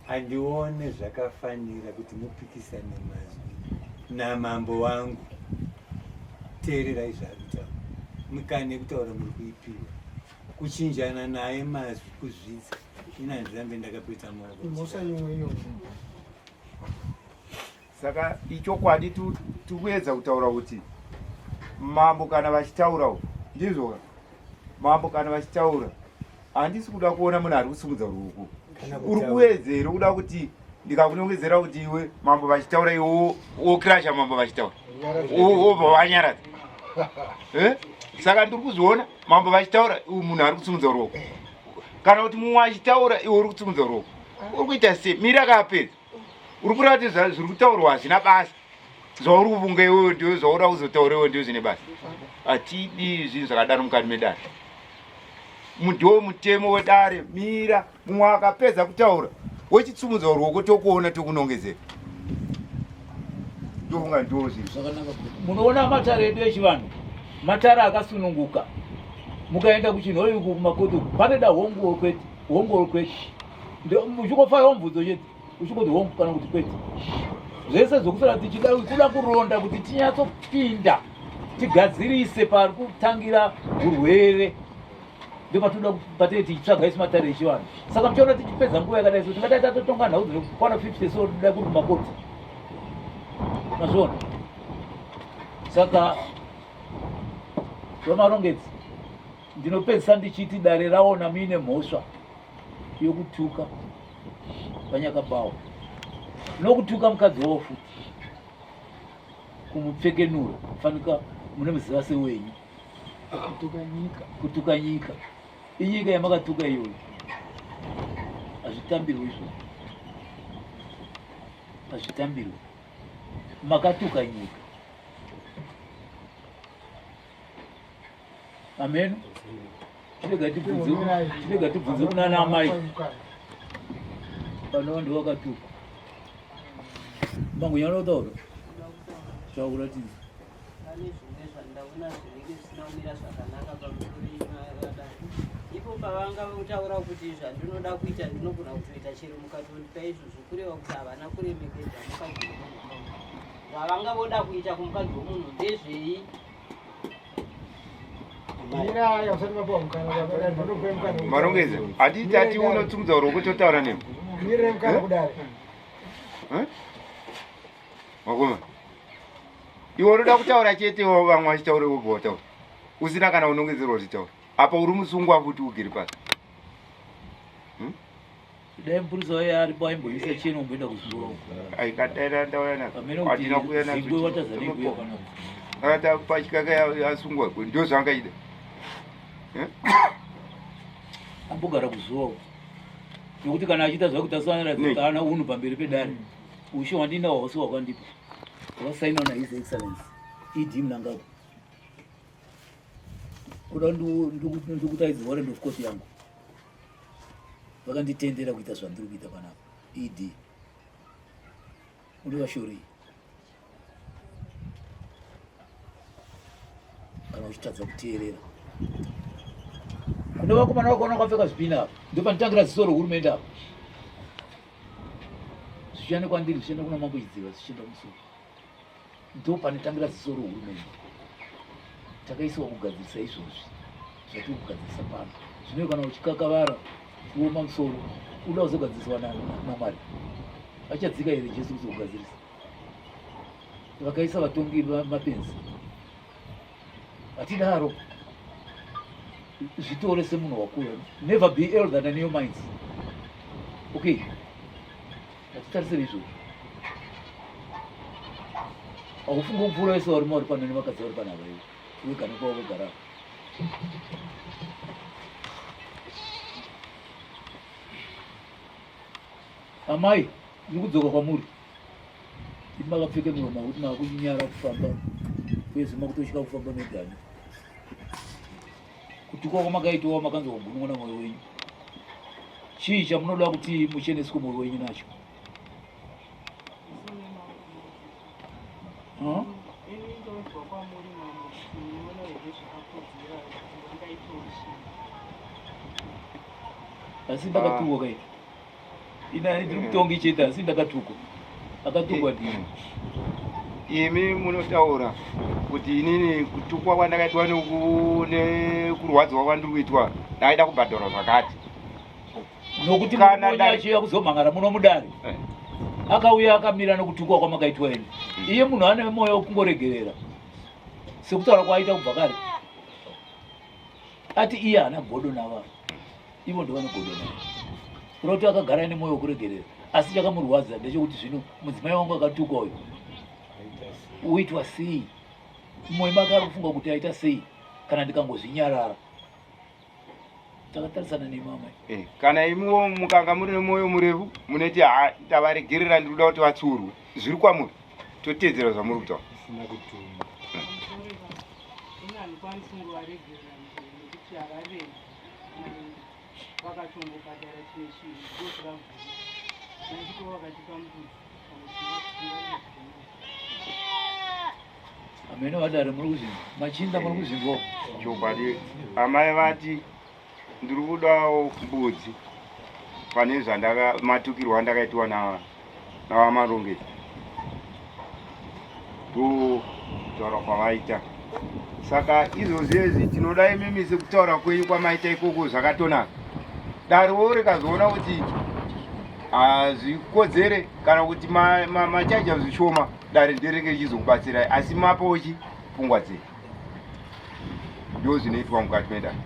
Handione zvakafanira kuti mupikisane mazwi namambo wangu. Teererai zvaarikutaura mukane kutaura muri kuipiwa kuchinjana naye mazwi kuzvidza ina handirambe ndakapeta maoko. Saka ichokwadi tikuedza kutaura kuti mambo kana vachitaura ndizvo mambo kana vachitaura handisi kuda kuona munhu ari kusimudza ruoko. Uri kuwedzera kuda kuti ndikakunongedzera kuti iwe mambo vachitaura iwe wokirasha mambo vachitaura wobva wanyaradza. Saka ndiri kuzviona mambo vachitaura munhu ari kusimudza ruoko kana kuti mumwe achitaura iwe uri kusimudza ruoko uri kuita sei? Miri akapedza uri kureva kuti zviri kutaurwa hazvina basa zvauri kuvunga iwewe ndiwe zvauda kuzotaura iwe ndiwe zvine basa. Hatidi zvinhu zvakadaro mukati medare. Ndiwo mutemo wedare. Mira mumwe akapedza kutaura wechitsumudza ruoko tokuona tokunongedzera. Ndofunga ndiwo zvinhu. Munoona matare edu echivanhu matare akasununguka. Mukaenda kuchinhoyi kumakoto panoda hongoro kwete uchingofayo mubvunzo chete uchingoti hongu kana kuti kwete. Zvese zvokusara tichida kuda kuronda kuti tinyatsopinda tigadzirise pari kutangira urwere ndopatoda patei tichitsvaga isi matare echivanhu. Saka muchaona tichipedza nguva yakadai so tingadai tatotonga nhau dzinokwana 50 so toda kuri makoti mazvona. Saka vamarongedzi ndinopedzisa ndichiti dare raona muine mhosva yokutuka Kanyakabao nokutuka mukadzi wavo futi kumupfekenura fanika mune muziva sewenyu kutuka nyika inyika yamakatuka iyoyo hazvitambirwe izvo hazvitambirwe makatuka nyika. Amen. Chirega tibvunze kuna ana amai pano vantu vakatuka mangu nyanotaura zvakuratidza pane zvimwe zvandaona zvinenge zvisina kumira zvakanaka ipo pavanga kutaura kuti zvandinoda kuita ndinogona kutoita chero mukatondipa izvozvo kureva kuti havana kuremekedza mukadzi wemunhu. Zvavanga voda kuita kumukadzi wemunhu ndezvei? Marongeze atiti ati unotsumudza uri kutotaura nemo makoma iwe unoda kutaura chetewo vamwe vachitaura ubvotaura usina kana unongedzero uchitaura apa uri musungwa kuti ugere pasi. dai mupurisa waye aripo aimboisa cheno umboenda kuzuva aikataira ndauya nazo atina kuuya nazoakata pachikaka yasungwa ndo zvaangaida ambogara kuzuva nekuti kana achiita zvakuti asanaradzikana unhu pamberi pedare ushe wandinawo wose wakandipa wasainawo nahis excellence ed munangagwa kuda ndikutaidza warrant of court yangu vakanditendera kuita zvandiri kuita panapa ed undivashorei kana uchitadza kuteerera kune vakomana vakaona vakapfeka zvipina apa ndopanitangira ziso rehurumende apa zvichande kwandiri zvichenda kuna mambo chidziva zvichenda musoro ndopanitangira ziso rehurumende takaisiwa kugadzirisa izvozvi zvatiri kugadzirisa pano zvino kana uchikakavara kuoma musoro uda kuzogadziriswa namwari achadzika here jesu kuzokugadzirisa vakaisa vatongi mapenzi hatidaro zvitore semunhu wakura never be elder than your minds okay hatitarisire izvozvo haufunga kupfuura wese vari mauri pano nevakadzi vari panhava iwe uye kana kwavo vogara amai ndiri kudzoka kwamuri iti makapfeke miromo kuti makakunyara kufamba uyezve makutosvika kufamba negani kuti kwako makaitowa makanzwa kugunwa namwoyo wenyu chii chamunoda kuti mucheneswe mwoyo wenyu nacho asi ndakatukwa kaita inani ndiri kutonga chete asi ndakatukwa akatukwa ndini imi munotaura kuti inini kutukwa kwandakaitwa nekurwadziwa kwandiri kuitwa ndaida kubhadhara zvakati nokuti munonyachiya kuzomhangara muno mudare akauya akamira nokutukwa kwamakaitwa ine iye munhu ane moyo wekungoregerera sekutaura kwaaita kubva kare ati iye haana godo navanhu ivo ndovane godo navo kuda kuti akagara ine moyo wekuregerera asi chakamurwadza ndechekuti zvino mudzimai wangu akatukwa uyu uitwa sei mumwe make ari kufunga kuti aita sei kana ndikangozvinyarara takatarisana nemamai kana imiwo mukanga muri nemwoyo murefu munoti tavaregerera ndikuda kuti vatsurwe zviri kwamuri totedzera zvamuri kutaura vakatongobhadhara chimwe chinhu ndozvavhuri naitiko vakatipa mbuzi amene vadare muri kuzvinwa machinda muri kuzvinwawo chokwadi amai vati ndiri kudawo mbudzi pane matukirwo andakaitwa navamarongezi kutaura kwavaita saka izvozvezvi tinoda imimi sekutaura kwenyu kwamaita ikoko zvakatonaka dariwo rikazoona kuti hazvikodzere kana kuti machaja zvishoma dare nderenge richizokubatsirai asi mapochi pfungwa dzedu ndo zvinoitwa mukati medare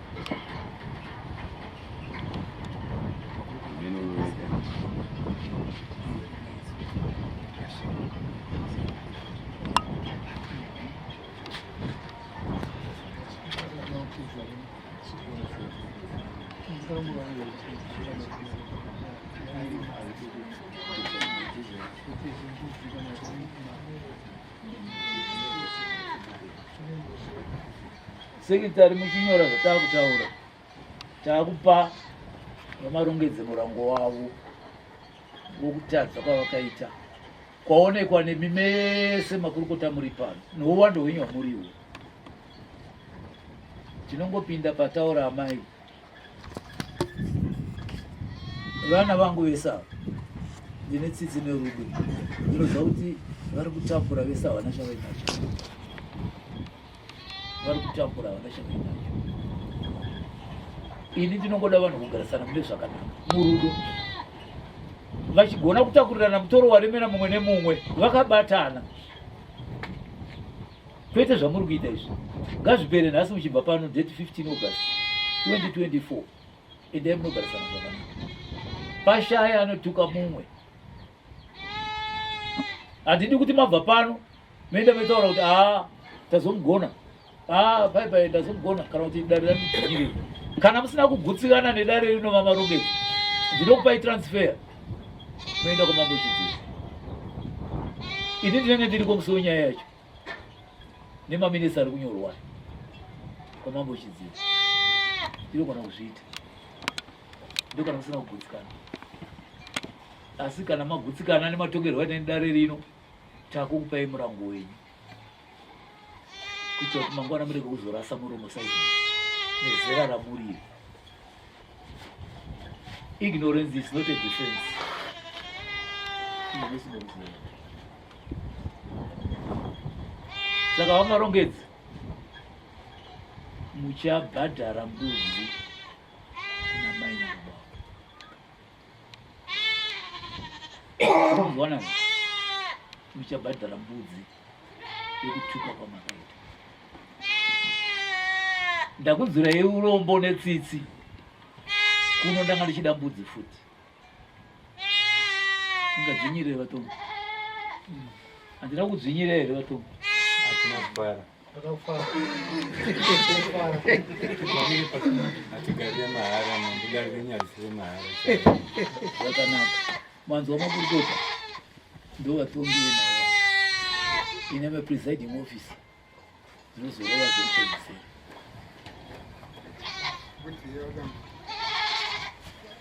sekitari muchinyora zvatakutaura takupa vamarongedze murango wavo wokutadza kwavakaita kwaonekwa nemi mese makurukota muri pano nouwando hwenyu wamuriwo. Tinongopinda pataura amai vana vangu vese ava ndine tsitsi nerudo ndinoziva kuti vari kutambura vese havana chavainacho, vari kutambura havana chavainacho. Ini ndinongoda vanhu kugarisana mune zvakanaka murudo, vachigona kutakurirana mutoro waremera mumwe nemumwe vakabatana, kwete zvamuri kuita izvi. Ngazvipere nhasi muchibva pano date 15 August 2024 endai munogarisana zvakanaka. Pashaya anotuka mumwe. Handidi kuti mabva pano meenda metaura kuti tazomugona, bye ndazomugona, kana kuti dare ramidzingire. Kana musina kugutsikana nedare rino vamarongedzi, ndinokupai transfer moenda kwamambo chidziro. Ini ndinenge ndiri komusi wenyaya yacho nemaminisa ari kunyorwa kwamambo chidziro. Ndinogona kuzviita ndo kana musina kugutsikana. Asi kana magutsikana nematokerwa nedare rino, takukupai murango wenyu kuitira kuti mangwana murege kuzorasa muromo saizvo nezera ramuriri. Ignorance is not a defense. Saka vamarongedzi muchabhadhara mbudzi namai nababa. Unozwana muchabhadhara mbudzi yekutuka kwamakaita. Ndakunzwirai urombo netsitsi kuno ndanga ndichida mbudzi futi. Ungadzvinyire vatombo? Handina kudzvinyira here vatombo? Hatina kufara. Hatigarire mahara, mandigarire nyarisire mahara. Zvakanaka. Manzwa makurukota ndo vatongi venhau ine mapresiding office dzinozorova zviripedzisera.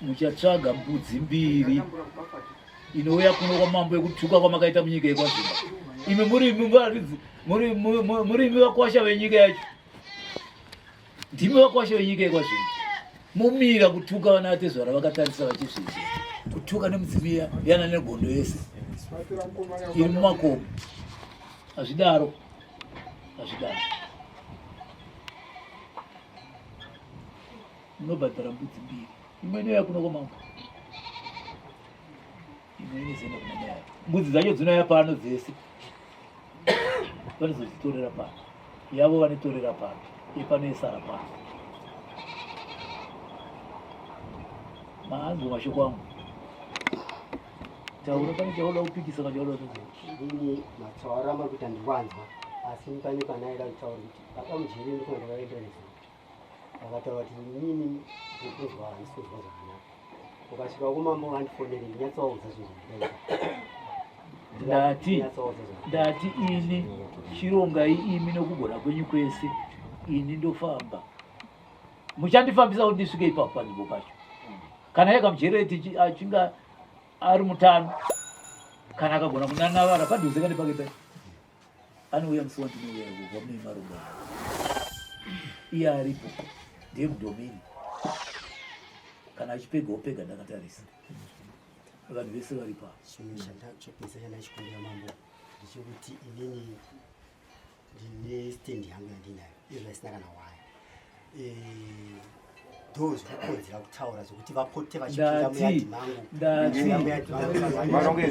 Muchatsvaga mbudzi mbiri inouya kuno kwamambo yekutuka kwamakaita munyika yekwazvimba. Imi murimi vakwasha venyika yacho, ndimi vakwasha venyika yekwazvimba. Mumira kutuka vana vatezvara vakatarisa vachizvizva kutuka nemudzimi yana negondo yese iri mumakomo. Hazvidaro, hazvidaro. Munobhadhara mbudzi mbiri, imwe inoya kuno kwamambo, imwe inozoenda kuna mai. Mbudzi dzacho dzinouya pano dzese, vanozodzitorera pano, yavo vanotorera pano, ipano yesara pano. Maanzwa mashoko angu. Taura pane chauda kupikisa kana chauda kuzoa. Ini matsaura amari kuita ndiwanzwa, asi mukani panaida kutaura kuti pakamujiri ndiko ndakaenda nezvo. Vakataura kuti inini ndikuzwa handisozwa zvakanaka. Ukasvika kumambo vandifonere ndinyatsaudza zvinhu ndati ini chirongai imi nokugona kwenyu kwese, ini ndofamba. Muchandifambisa kuti ndisvike ipapo panzvimbo pacho. Kana yakamujereti achinga ari mutano, kana akagona kunanavara padhuze kane pake pai, anouya musi wandinouya kubva mune marongo iye aripo, ndiye mudomini. Kana achipegawo pega ndakatarisa vanhu vese vari pa. Chopesa chandachikumbira mambo ndechekuti inini ndine stendi yangu yandinayo iyo zvaisina kana waya. Ndo zvinokonzera kutaura zvokuti vapote vachipinda muyadhi mangu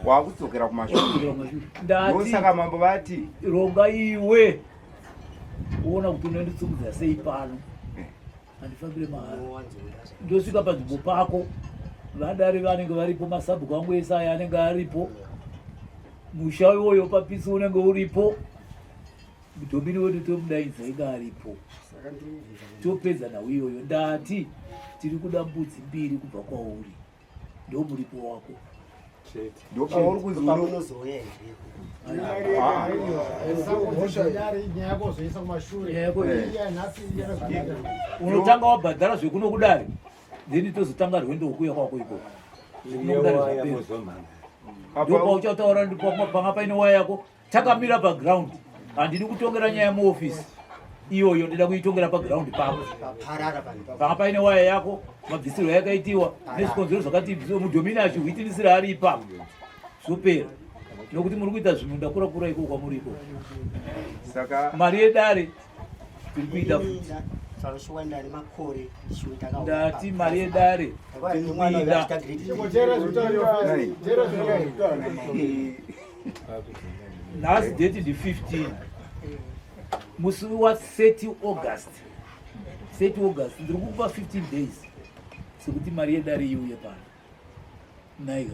wakudzokera kumashure. Ndosaka mambo vati ronga iwe uona kuti unonditsumudza sei pano. Handifambire mahara, ndosvika panzvimbo pako, vadare vanenge varipo, masabhuku angu ese aya anenge aripo, musha iwoyo papisi unenge uripo, mudomini wedu tomudaidza inge aripo, topedza nawo iyoyo. Ndati tiri kuda mbudzi mbiri kubva kwauri, ndo muripo wako unotanga wabhadhara zvekuno kudare then tozotanga rwendo rwekuya kwako ikoko ndopauchataura panga paine waya yako takamira paground handidi kutongera nyaya muofisi iyoyo ndida kuitongera paground pako panga paine waya yako mabvisirwo yakaitiwa nezvikonzero zvakati mudhomini achihwitinisira ari ipapo zvopera nokuti muri kuita zvinhu ndakura iko kwamuri iko saka mari yedare tiri kuita futi ndati mari yedare nhasi date ndi15 musi wa 30 August ndiri kupa 15 days sekuti mari yedare iuye pano naika